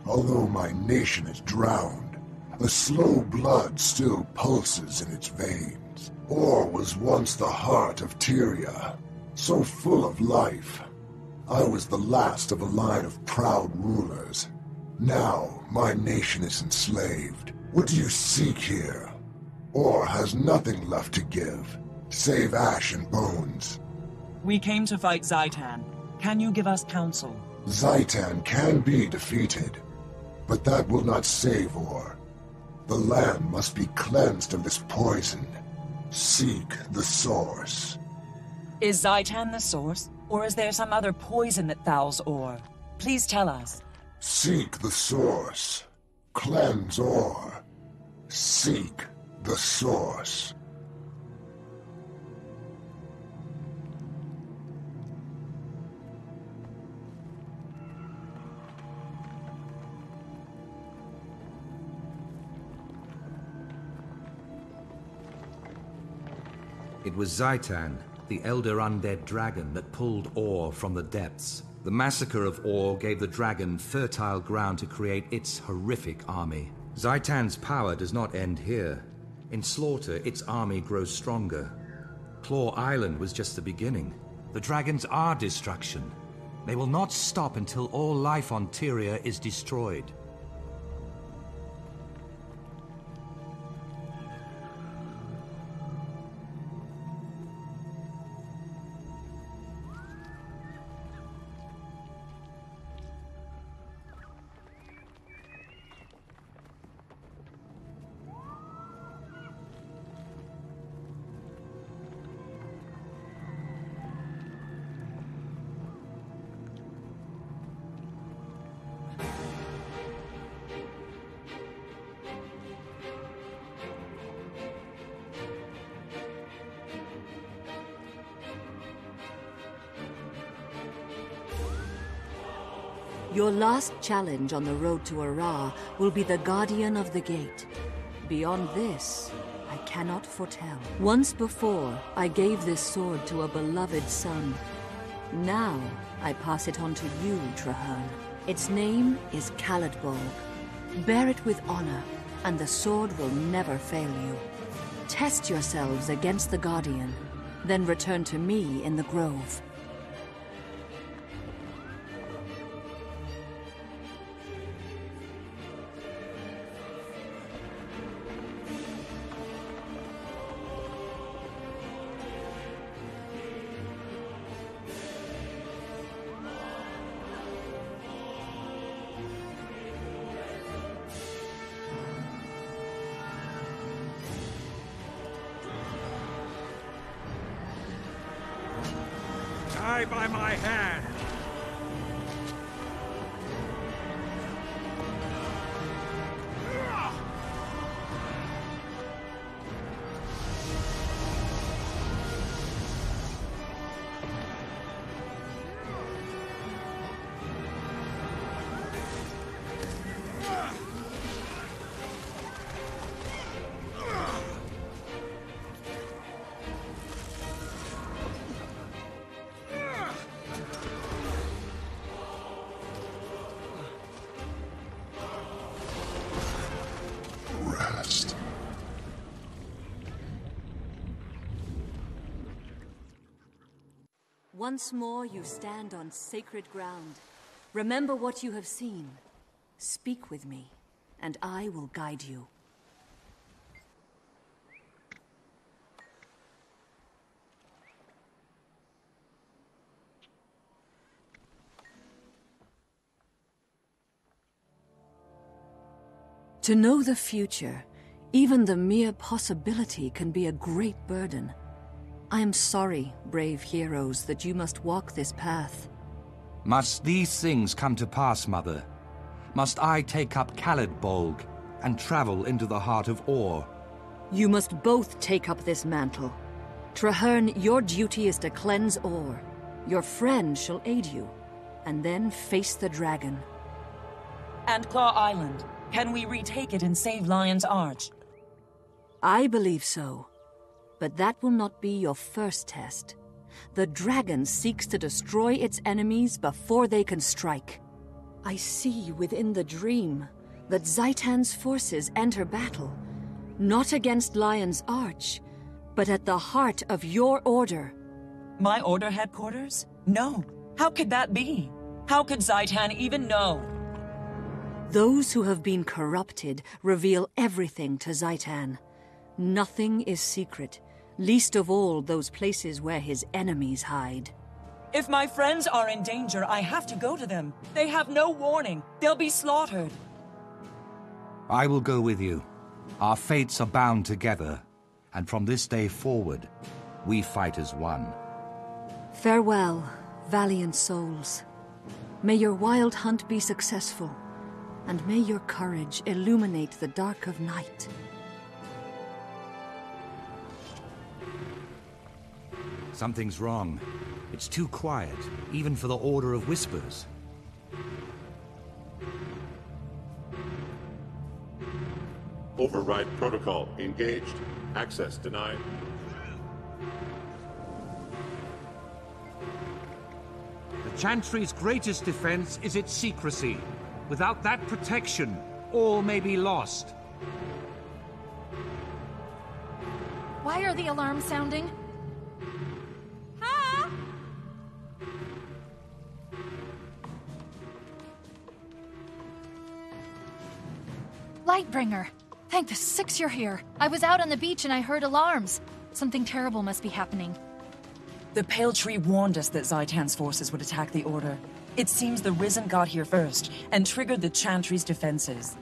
Although my nation is drowned, a slow blood still pulses in its veins. Or was once the heart of Tyria, so full of life. I was the last of a line of proud rulers. Now my nation is enslaved. What do you seek here? Or has nothing left to give, save ash and bones? We came to fight Zhaitan. Can you give us counsel? Zhaitan can be defeated, but that will not save Or. The land must be cleansed of this poison. Seek the source. Is Zhaitan the source, or is there some other poison that fouls Or? Please tell us. Seek the source. Cleanse Or. Seek the source. It was Zhaitan, the elder undead dragon, that pulled Or from the depths. The massacre of Or gave the dragon fertile ground to create its horrific army. Zhaitan's power does not end here. In slaughter, its army grows stronger. Claw Island was just the beginning. The dragons are destruction. They will not stop until all life on Tyria is destroyed. Your last challenge on the road to Ara will be the Guardian of the Gate. Beyond this, I cannot foretell. Once before, I gave this sword to a beloved son. Now, I pass it on to you, Trahearne. Its name is Caladbolg. Bear it with honor, and the sword will never fail you. Test yourselves against the Guardian, then return to me in the Grove. die by my hand! Once more you stand on sacred ground. Remember what you have seen. Speak with me, and I will guide you. To know the future, even the mere possibility can be a great burden. I am sorry, brave heroes, that you must walk this path. Must these things come to pass, Mother? Must I take up Khalidbolg and travel into the heart of Or? You must both take up this mantle. Traherne, your duty is to cleanse Or. Your friend shall aid you, and then face the dragon. And Claw Island. Can we retake it and save Lion's Arch? I believe so. But that will not be your first test. The dragon seeks to destroy its enemies before they can strike. I see within the dream that Zhaitan's forces enter battle, not against Lion's Arch, but at the heart of your order. My order headquarters? No. How could that be? How could Zhaitan even know? Those who have been corrupted reveal everything to Zhaitan. Nothing is secret. Least of all those places where his enemies hide. If my friends are in danger, I have to go to them. They have no warning. They'll be slaughtered. I will go with you. Our fates are bound together, and from this day forward, we fight as one. Farewell, valiant souls. May your wild hunt be successful, and may your courage illuminate the dark of night. Something's wrong. It's too quiet, even for the Order of Whispers. Override protocol engaged. Access denied. The Chantry's greatest defense is its secrecy. Without that protection, all may be lost. Why are the alarms sounding? Lightbringer! Thank the six you're here. I was out on the beach and I heard alarms. Something terrible must be happening. The Pale Tree warned us that Zhaitan's forces would attack the Order. It seems the Risen got here first and triggered the Chantry's defenses.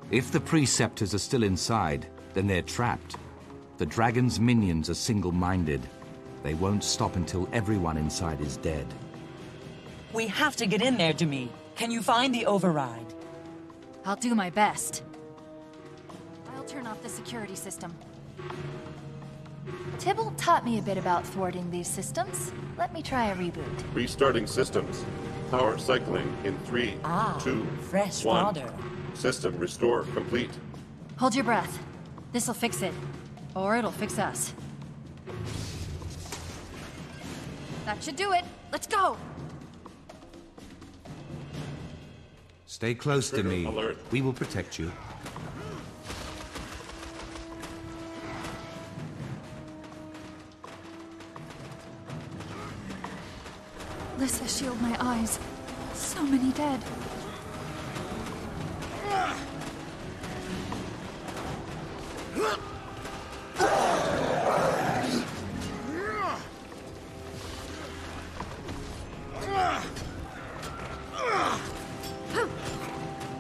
If the Preceptors are still inside, then they're trapped. The Dragon's minions are single-minded. They won't stop until everyone inside is dead. We have to get in there, Demi. Can you find the override? I'll do my best. I'll turn off the security system. Tybalt taught me a bit about thwarting these systems. Let me try a reboot. Restarting systems. Power cycling in 3, 2, fresh 1. fodder. System restore complete. Hold your breath. This'll fix it. Or it'll fix us. That should do it. Let's go! Stay close to me. Alert. We will protect you. Lyssa, shield my eyes. So many dead.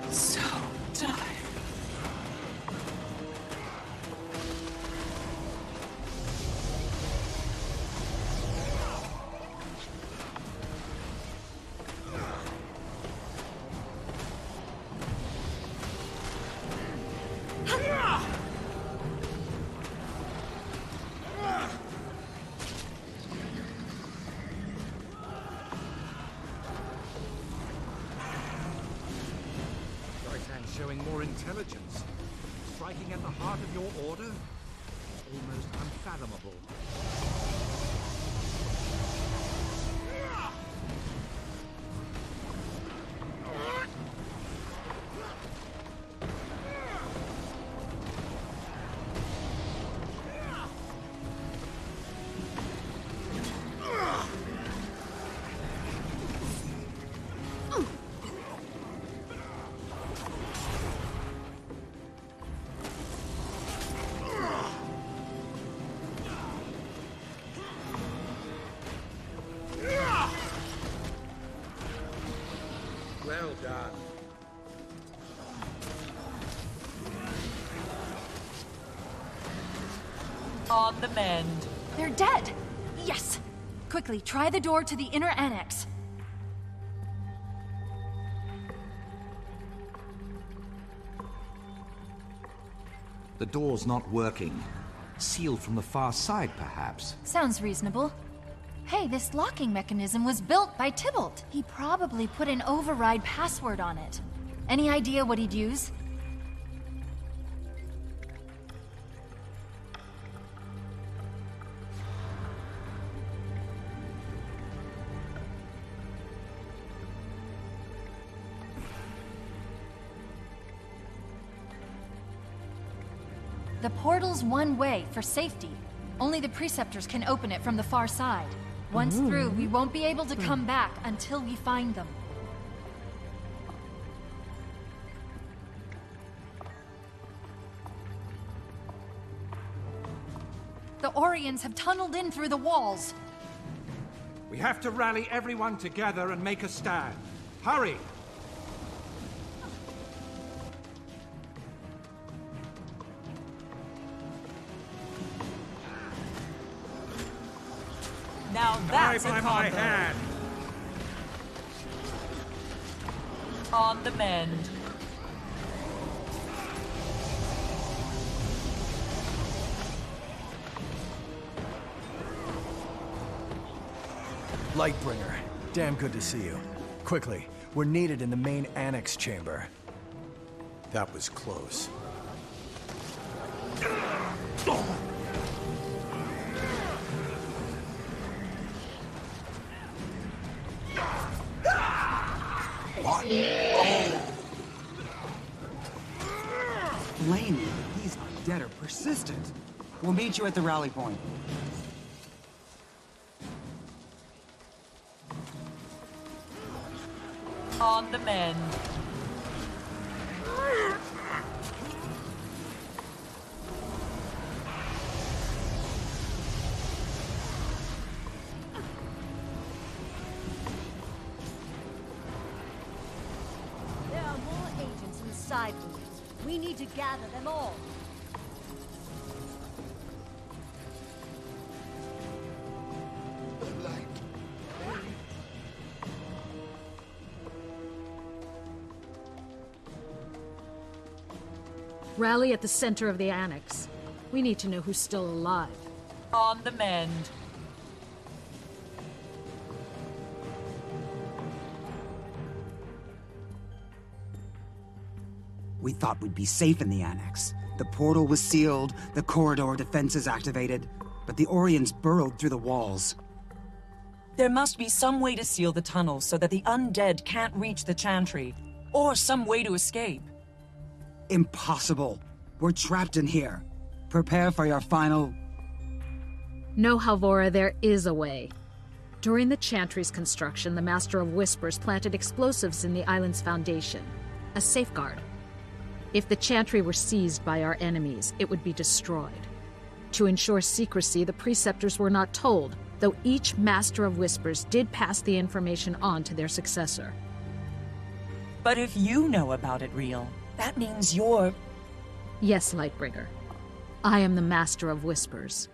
So tired. showing more intelligence. Striking at the heart of your order? Almost unfathomable. Well done. On the mend. They're dead! Yes! Quickly, try the door to the inner annex. The door's not working. Sealed from the far side, perhaps. Sounds reasonable. Hey, this locking mechanism was built by Tybalt. He probably put an override password on it. Any idea what he'd use? The portal's one way, for safety. Only the Preceptors can open it from the far side. Once through, we won't be able to come back until we find them. The Orions have tunneled in through the walls. We have to rally everyone together and make a stand. Hurry! Now that's a combo. my hand. On the mend. Lightbringer, damn good to see you. Quickly, we're needed in the main annex chamber. That was close. What? Oh. Blaney, these dead are persistent. We'll meet you at the rally point. On the mend. There are more agents inside with us. We need to gather them all. Rally at the center of the annex. We need to know who's still alive. On the mend. We thought we'd be safe in the annex. The portal was sealed, the corridor defenses activated, but the Orions burrowed through the walls. There must be some way to seal the tunnel so that the undead can't reach the chantry, or some way to escape. Impossible. We're trapped in here. Prepare for your final... No, Halvora, there is a way. During the chantry's construction, the Master of Whispers planted explosives in the island's foundation. A safeguard. If the chantry were seized by our enemies, it would be destroyed. To ensure secrecy, the Preceptors were not told, though each Master of Whispers did pass the information on to their successor. But if you know about it, Real, that means you're... Yes, Lightbringer. I am the Master of Whispers.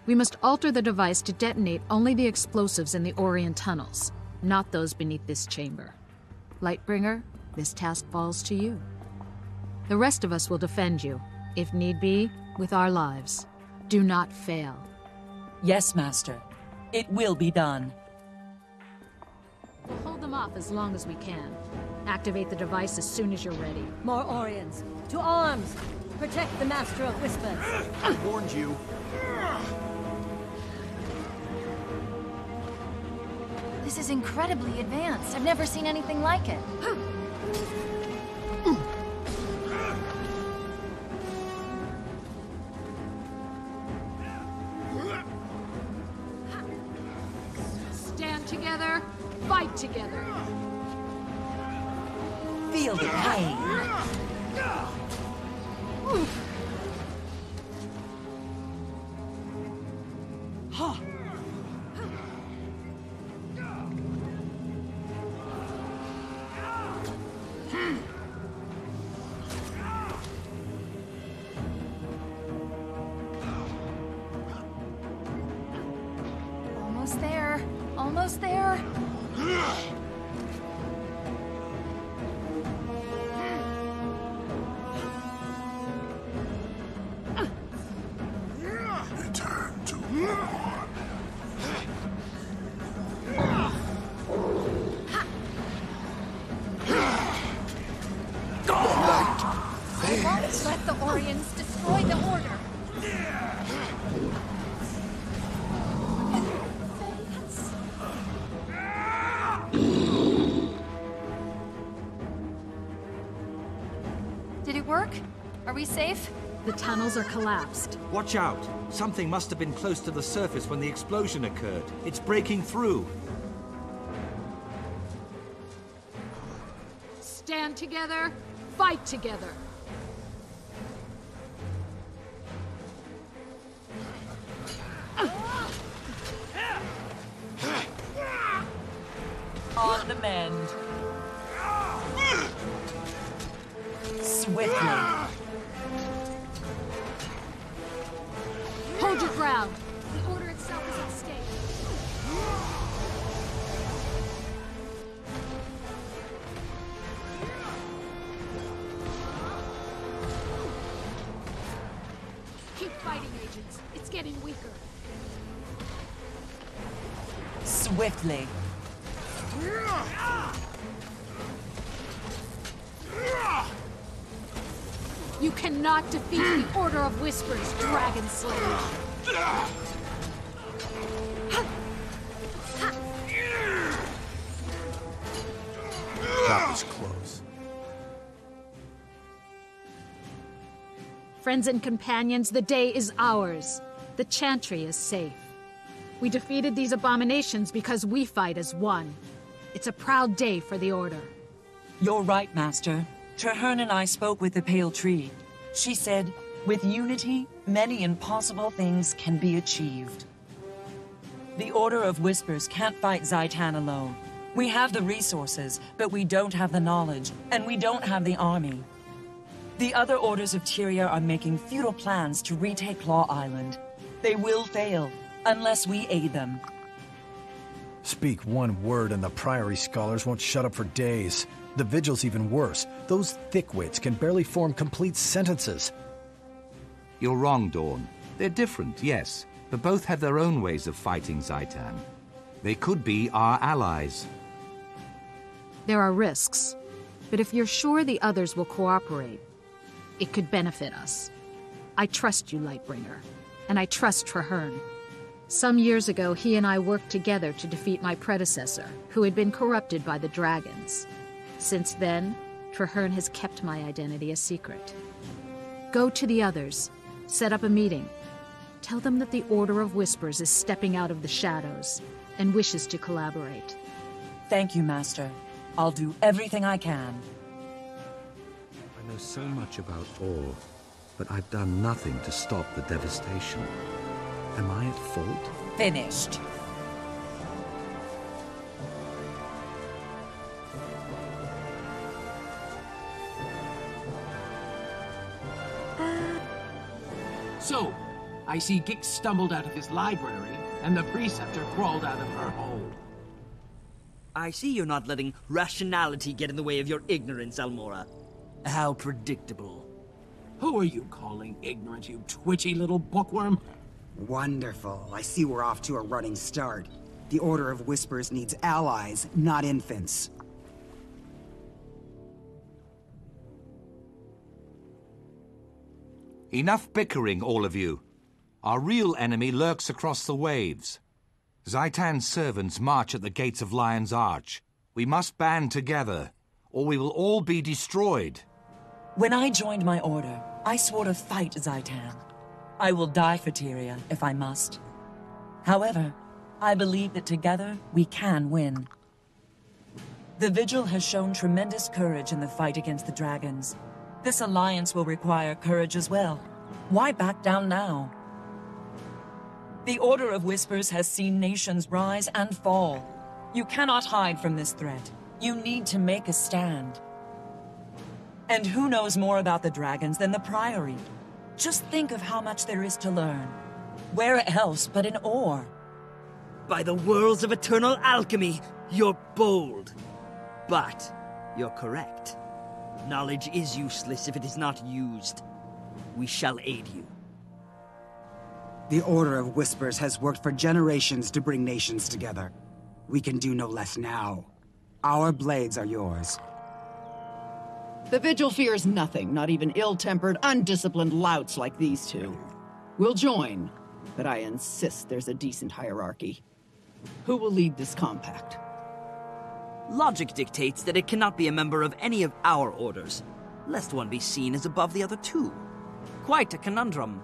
We must alter the device to detonate only the explosives in the Orient tunnels, not those beneath this chamber. Lightbringer, this task falls to you. The rest of us will defend you, if need be, with our lives. Do not fail. Yes, Master. It will be done. We'll hold them off as long as we can. Activate the device as soon as you're ready. More Orions. To arms! Protect the Master of Whispers. I warned you. This is incredibly advanced. I've never seen anything like it. Stand together, fight together. Feel the pain. Huh. Almost there. Almost there. Return to war. I won't let the Orions destroy the Order. Did it work? Are we safe? The tunnels are collapsed. Watch out! Something must have been close to the surface when the explosion occurred. It's breaking through. Stand together, fight together. On the mend. Swiftly. Hold your ground. The Order itself is at stake. Keep fighting, agents. It's getting weaker. Swiftly. You cannot defeat the Order of Whispers, Dragon Slayer. That was close. Friends and companions, the day is ours. The Chantry is safe. We defeated these abominations because we fight as one. It's a proud day for the Order. You're right, Master. Traherne and I spoke with the Pale Tree. She said, with unity, many impossible things can be achieved. The Order of Whispers can't fight Zhaitan alone. We have the resources, but we don't have the knowledge, and we don't have the army. The other orders of Tyria are making futile plans to retake Claw Island. They will fail, unless we aid them. Speak one word and the Priory scholars won't shut up for days. The Vigil's even worse. Those thickwits can barely form complete sentences. You're wrong, Dawn. They're different, yes, but both have their own ways of fighting Zhaitan. They could be our allies. There are risks, but if you're sure the others will cooperate, it could benefit us. I trust you, Lightbringer, and I trust Traherne. Some years ago, he and I worked together to defeat my predecessor, who had been corrupted by the dragons. Since then, Traherne has kept my identity a secret. Go to the others, set up a meeting. Tell them that the Order of Whispers is stepping out of the shadows and wishes to collaborate. Thank you, Master. I'll do everything I can. I know so much about ore, but I've done nothing to stop the devastation. Am I at fault? Finished. So, I see Gix stumbled out of his library, and the Preceptor crawled out of her hole. I see you're not letting rationality get in the way of your ignorance, Almora. How predictable. Who are you calling ignorant, you twitchy little bookworm? Wonderful. I see we're off to a running start. The Order of Whispers needs allies, not infants. Enough bickering, all of you. Our real enemy lurks across the waves. Zhaitan's servants march at the gates of Lion's Arch. We must band together, or we will all be destroyed. When I joined my order, I swore to fight Zhaitan. I will die for Tyrian if I must. However, I believe that together we can win. The Vigil has shown tremendous courage in the fight against the dragons. This alliance will require courage as well. Why back down now? The Order of Whispers has seen nations rise and fall. You cannot hide from this threat. You need to make a stand. And who knows more about the dragons than the Priory? Just think of how much there is to learn. Where else but in Ore? By the worlds of eternal alchemy, you're bold. But you're correct. Knowledge is useless if it is not used. We shall aid you. The Order of Whispers has worked for generations to bring nations together. We can do no less now. Our blades are yours. The Vigil fears nothing, not even ill-tempered, undisciplined louts like these two. We'll join, but I insist there's a decent hierarchy. Who will lead this compact? Logic dictates that it cannot be a member of any of our orders, lest one be seen as above the other two. Quite a conundrum.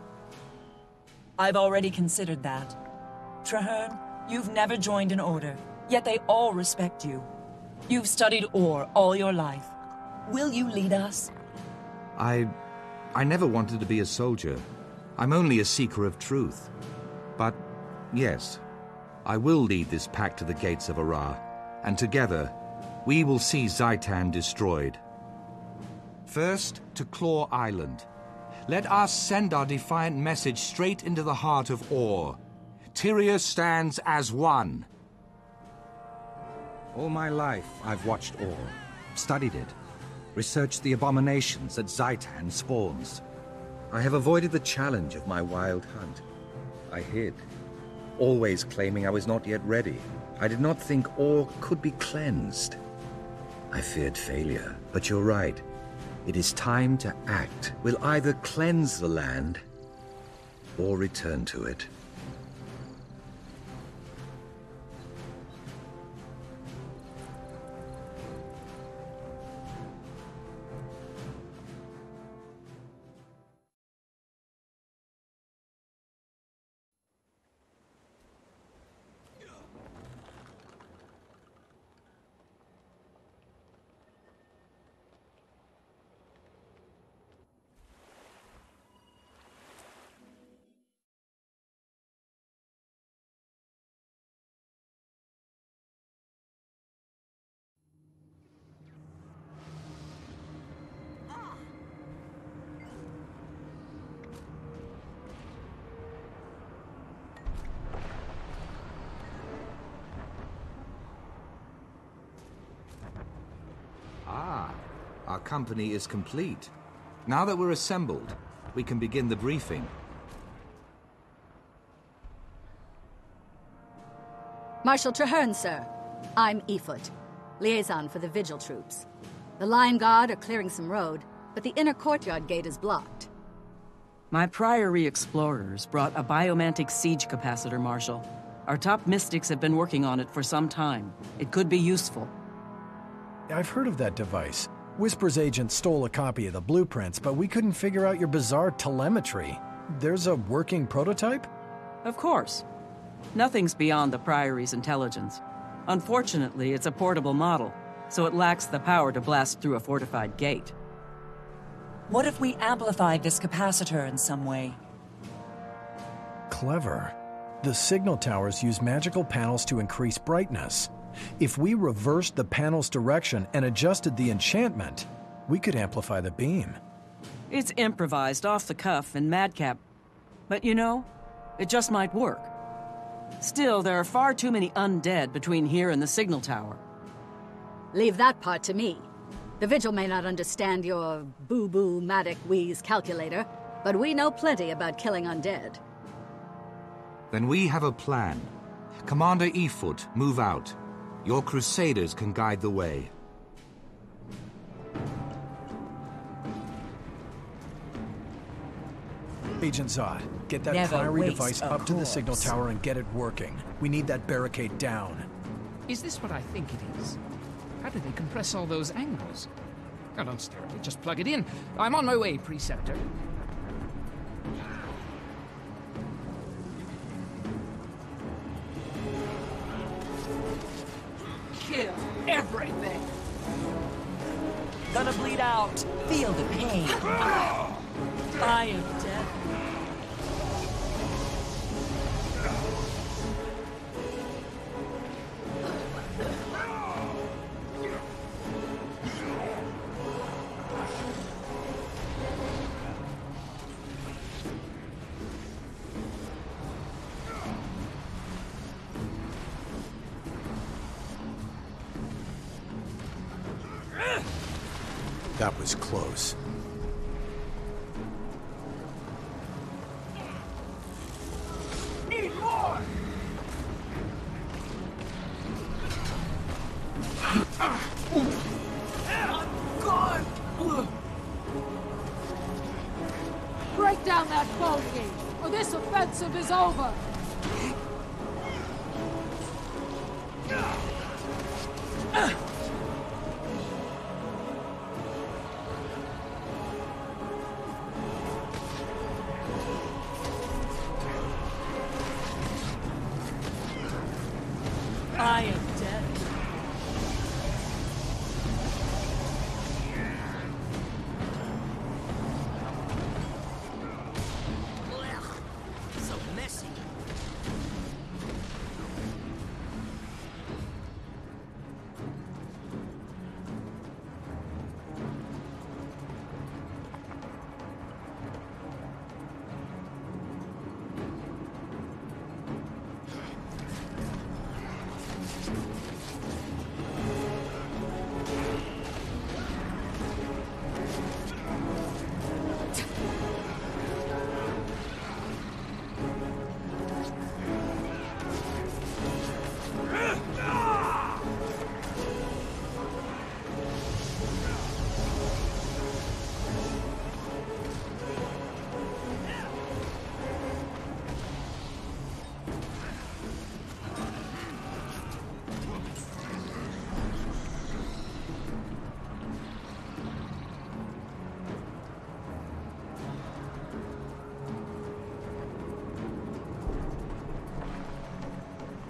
I've already considered that. Traherne, you've never joined an order, yet they all respect you. You've studied Ore all your life. Will you lead us? I never wanted to be a soldier. I'm only a seeker of truth. But, yes, I will lead this pack to the gates of Ara, and together, we will see Zhaitan destroyed. First, to Claw Island. Let us send our defiant message straight into the heart of Ore. Tyria stands as one. All my life, I've watched Ore, studied it, researched the abominations that Zhaitan spawns. I have avoided the challenge of my wild hunt. I hid, always claiming I was not yet ready. I did not think Ore could be cleansed. I feared failure, but you're right. It is time to act. We'll either cleanse the land, or return to it. Our company is complete. Now that we're assembled, we can begin the briefing. Marshal Traherne, sir. I'm Efoot, liaison for the Vigil troops. The Lion Guard are clearing some road, but the inner courtyard gate is blocked. My Priory explorers brought a biomantic siege capacitor, Marshal. Our top mystics have been working on it for some time. It could be useful. I've heard of that device. Whisper's agent stole a copy of the blueprints, but we couldn't figure out your bizarre telemetry. There's a working prototype? Of course. Nothing's beyond the Priory's intelligence. Unfortunately, it's a portable model, so it lacks the power to blast through a fortified gate. What if we amplified this capacitor in some way? Clever. The signal towers use magical panels to increase brightness. If we reversed the panel's direction and adjusted the enchantment, we could amplify the beam. It's improvised, off the cuff, and madcap. But you know, it just might work. Still, there are far too many undead between here and the signal tower. Leave that part to me. The Vigil may not understand your boo-boo-matic-wheeze calculator, but we know plenty about killing undead. Then we have a plan. Commander Efoot, move out. Your crusaders can guide the way. Agent Zod, get that Never Priory waste device a up to the corpse. signal tower and get it working. We need that barricade down. Is this what I think it is? How do they compress all those angles? Oh, don't stare at it, just plug it in. I'm on my way, Preceptor. Kill everything! Gonna bleed out. Feel the pain. I am dead. That was close. Need more! I'm gone! Break down that bone gate, or this offensive is over! I am dead. So messy.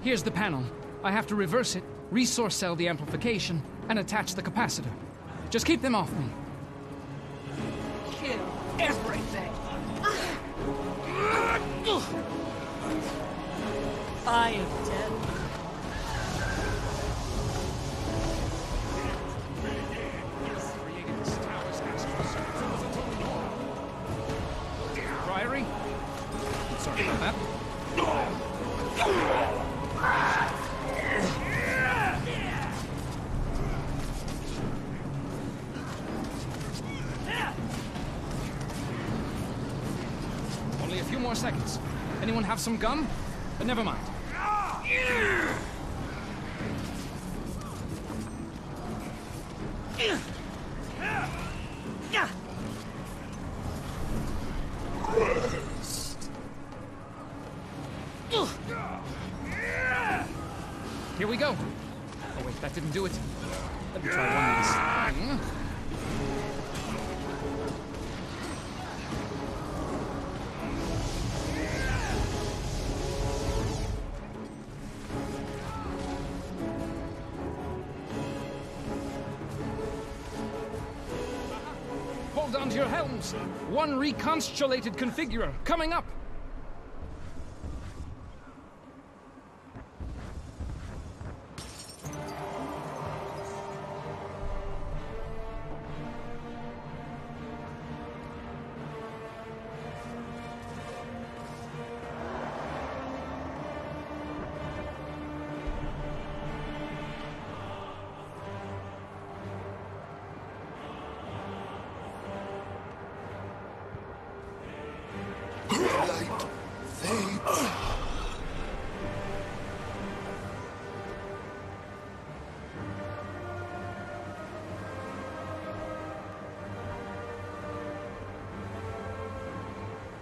Here's the panel. I have to reverse it, resource cell the amplification, and attach the capacitor. Just keep them off me. Kill everything! I am dead. Priory? Sorry about that. Only a few more seconds. Anyone have some gum? But never mind. Here we go. Oh wait, that didn't do it. Let me try one last thing. Hold on to your helms. One reconstellated configurer coming up.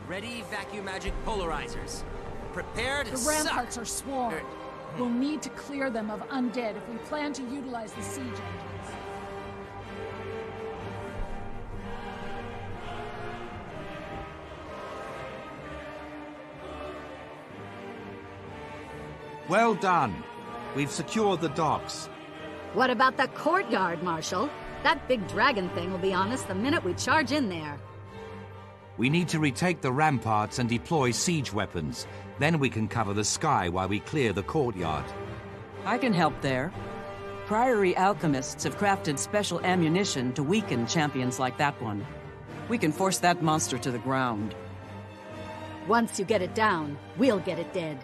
Ready, vacuum magic polarizers. Prepare to The suck. ramparts are swarmed. We'll need to clear them of undead if we plan to utilize the siege engines. Well done. We've secured the docks. What about the courtyard, Marshal? That big dragon thing will be on us the minute we charge in there. We need to retake the ramparts and deploy siege weapons. Then we can cover the sky while we clear the courtyard. I can help there. Priory alchemists have crafted special ammunition to weaken champions like that one. We can force that monster to the ground. Once you get it down, we'll get it dead.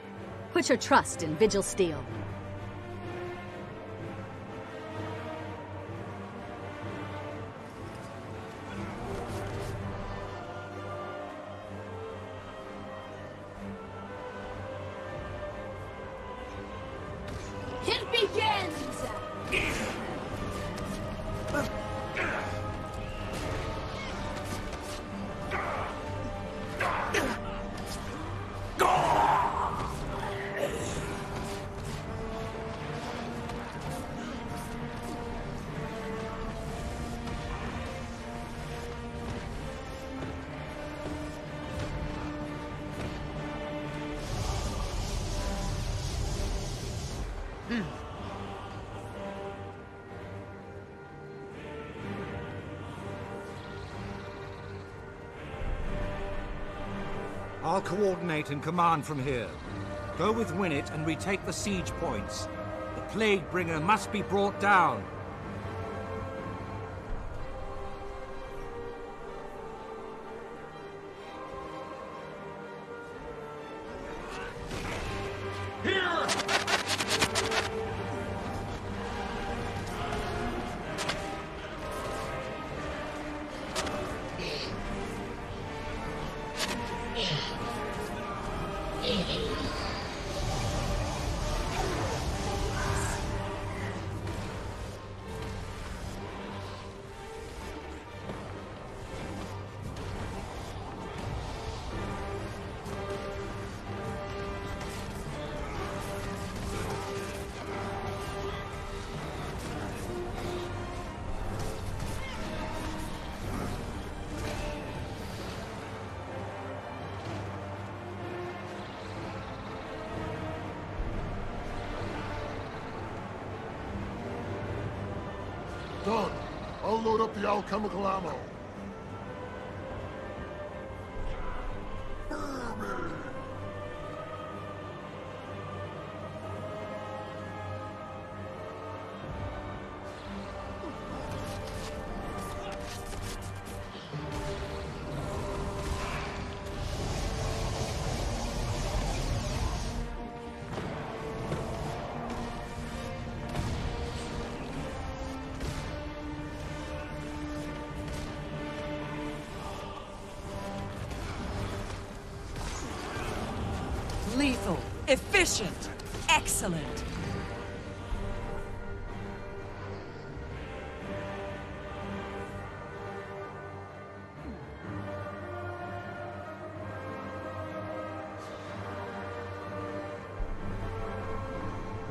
Put your trust in Vigil Steel. It begins! I'll coordinate and command from here. Go with Winnet and retake the siege points. The Plague Bringer must be brought down. Done. I'll load up the alchemical ammo. Lethal, efficient, excellent.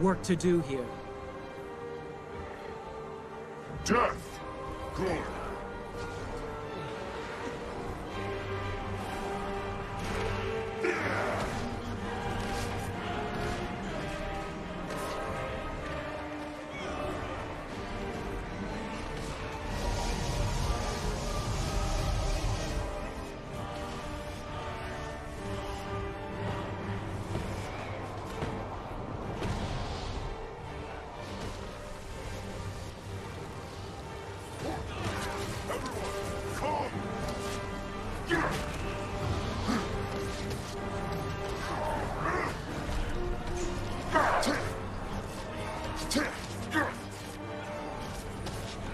Work to do here. Death! Good.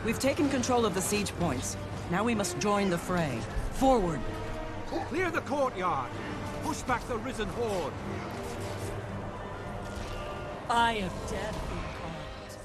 We've taken control of the siege points. Now we must join the fray. Forward! Clear the courtyard! Push back the risen horde! Eye of death incarnate.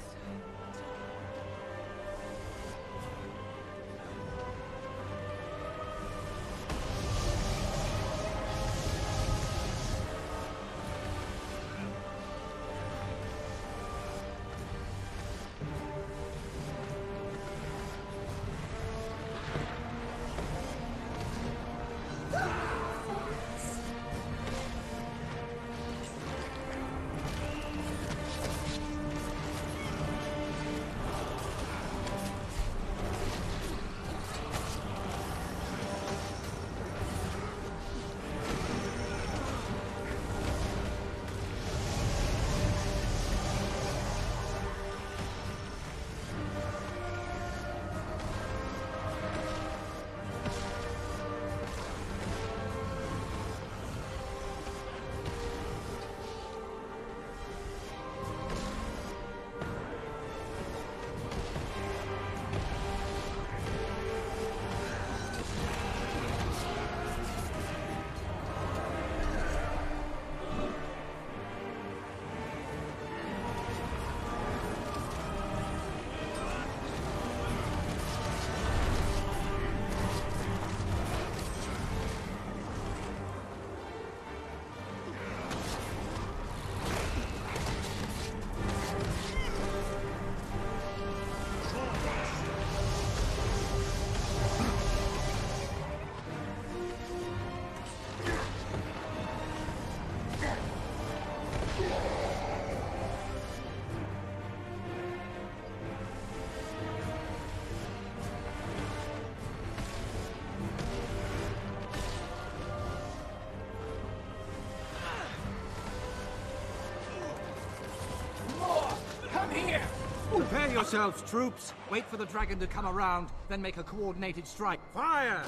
yourselves, troops. Wait for the dragon to come around, then make a coordinated strike. Fire!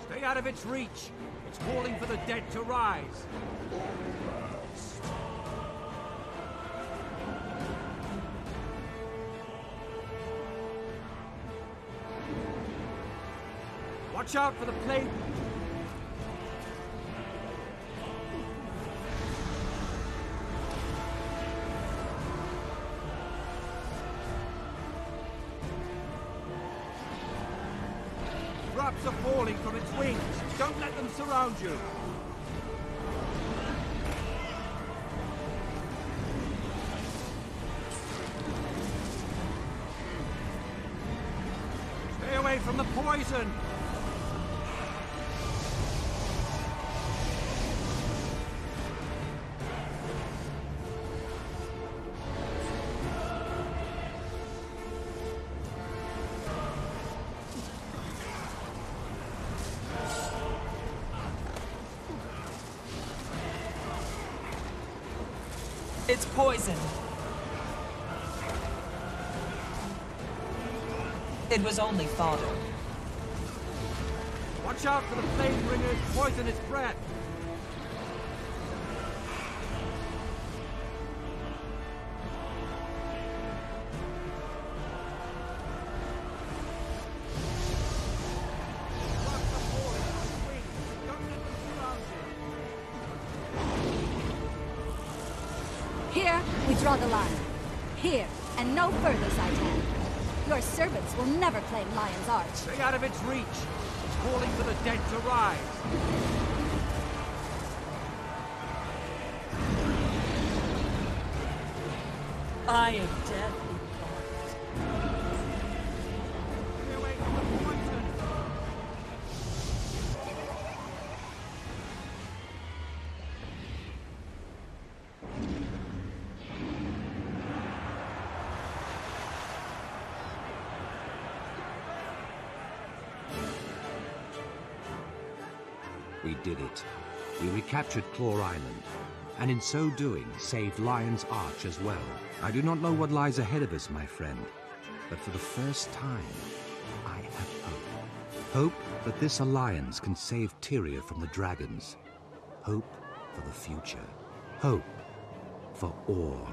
Stay out of its reach. It's calling for the dead to rise. Watch out for the plague. Traps are falling from its wings. Don't let them surround you. Stay away from the poison. It's poison. It was only fodder. Watch out for the flame bringer's poisonous breath. Here, we draw the line. Here, and no further, Zhaitan. Your servants will never claim Lion's Arch. Stay out of its reach. It's calling for the dead to rise. I am dead. We did it. We recaptured Claw Island, and in so doing, saved Lion's Arch as well. I do not know what lies ahead of us, my friend, but for the first time, I have hope. Hope that this alliance can save Tyria from the dragons. Hope for the future. Hope for all.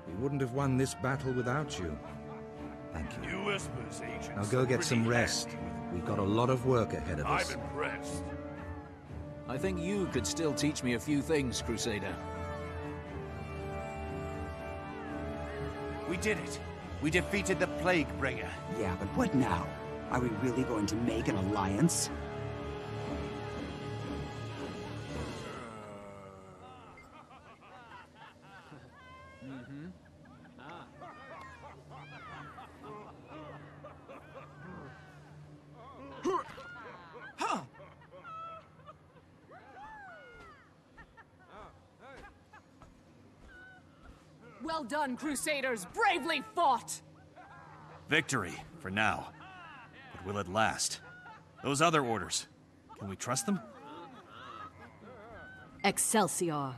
We wouldn't have won this battle without you. Thank you. New Whispers, agents. Now go get some rest. We've got a lot of work ahead of us. I'm impressed. I think you could still teach me a few things, Crusader. We did it. We defeated the Plague Bringer. Yeah, but what now? Are we really going to make an alliance? Well done, Crusaders! Bravely fought! Victory, for now. But will it last? Those other orders, can we trust them? Excelsior.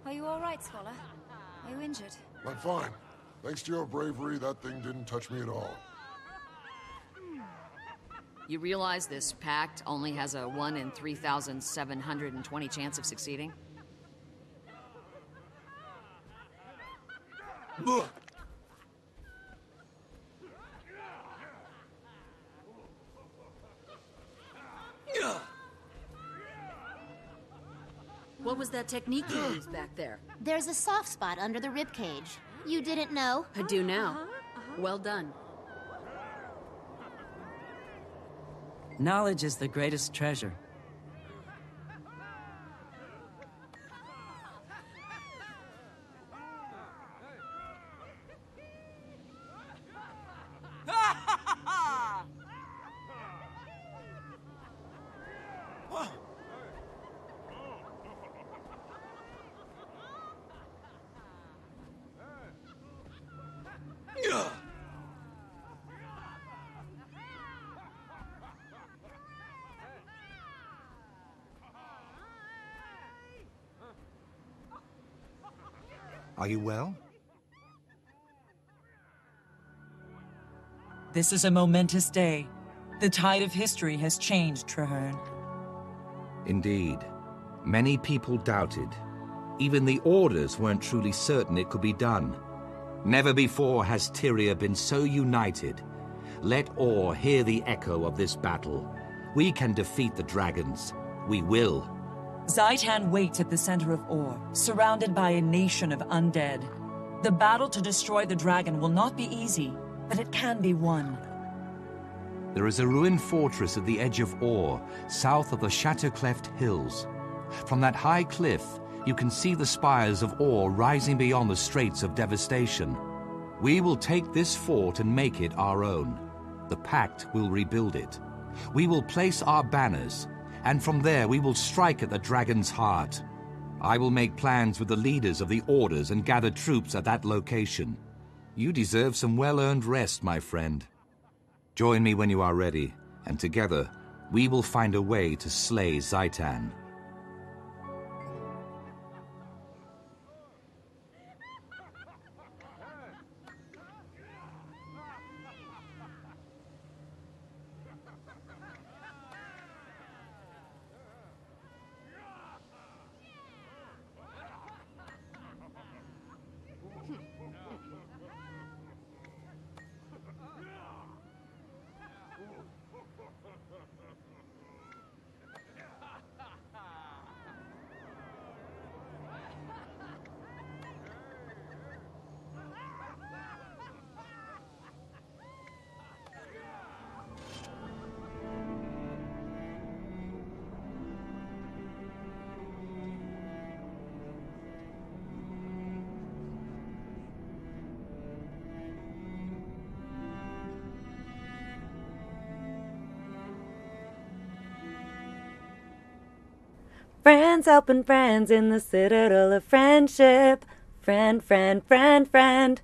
Are you all right, Scholar? Are you injured? I'm fine. Thanks to your bravery, that thing didn't touch me at all. You realize this pact only has a 1 in 3,720 chance of succeeding? What was that technique you used back there? There's a soft spot under the ribcage. You didn't know? I do now. Well done. Knowledge is the greatest treasure. Are you well? This is a momentous day. The tide of history has changed, Traherne. Indeed. Many people doubted. Even the Orders weren't truly certain it could be done. Never before has Tyria been so united. Let Or hear the echo of this battle. We can defeat the dragons. We will. Zhaitan waits at the center of Or, surrounded by a nation of undead. The battle to destroy the dragon will not be easy, but it can be won. There is a ruined fortress at the edge of Or, south of the Shattercleft Hills. From that high cliff, you can see the spires of Or rising beyond the Straits of Devastation. We will take this fort and make it our own. The Pact will rebuild it. We will place our banners, and from there we will strike at the dragon's heart. I will make plans with the leaders of the Orders and gather troops at that location. You deserve some well-earned rest, my friend. Join me when you are ready, and together we will find a way to slay Zhaitan. Friends helping friends in the citadel of friendship. Friend, friend, friend, friend.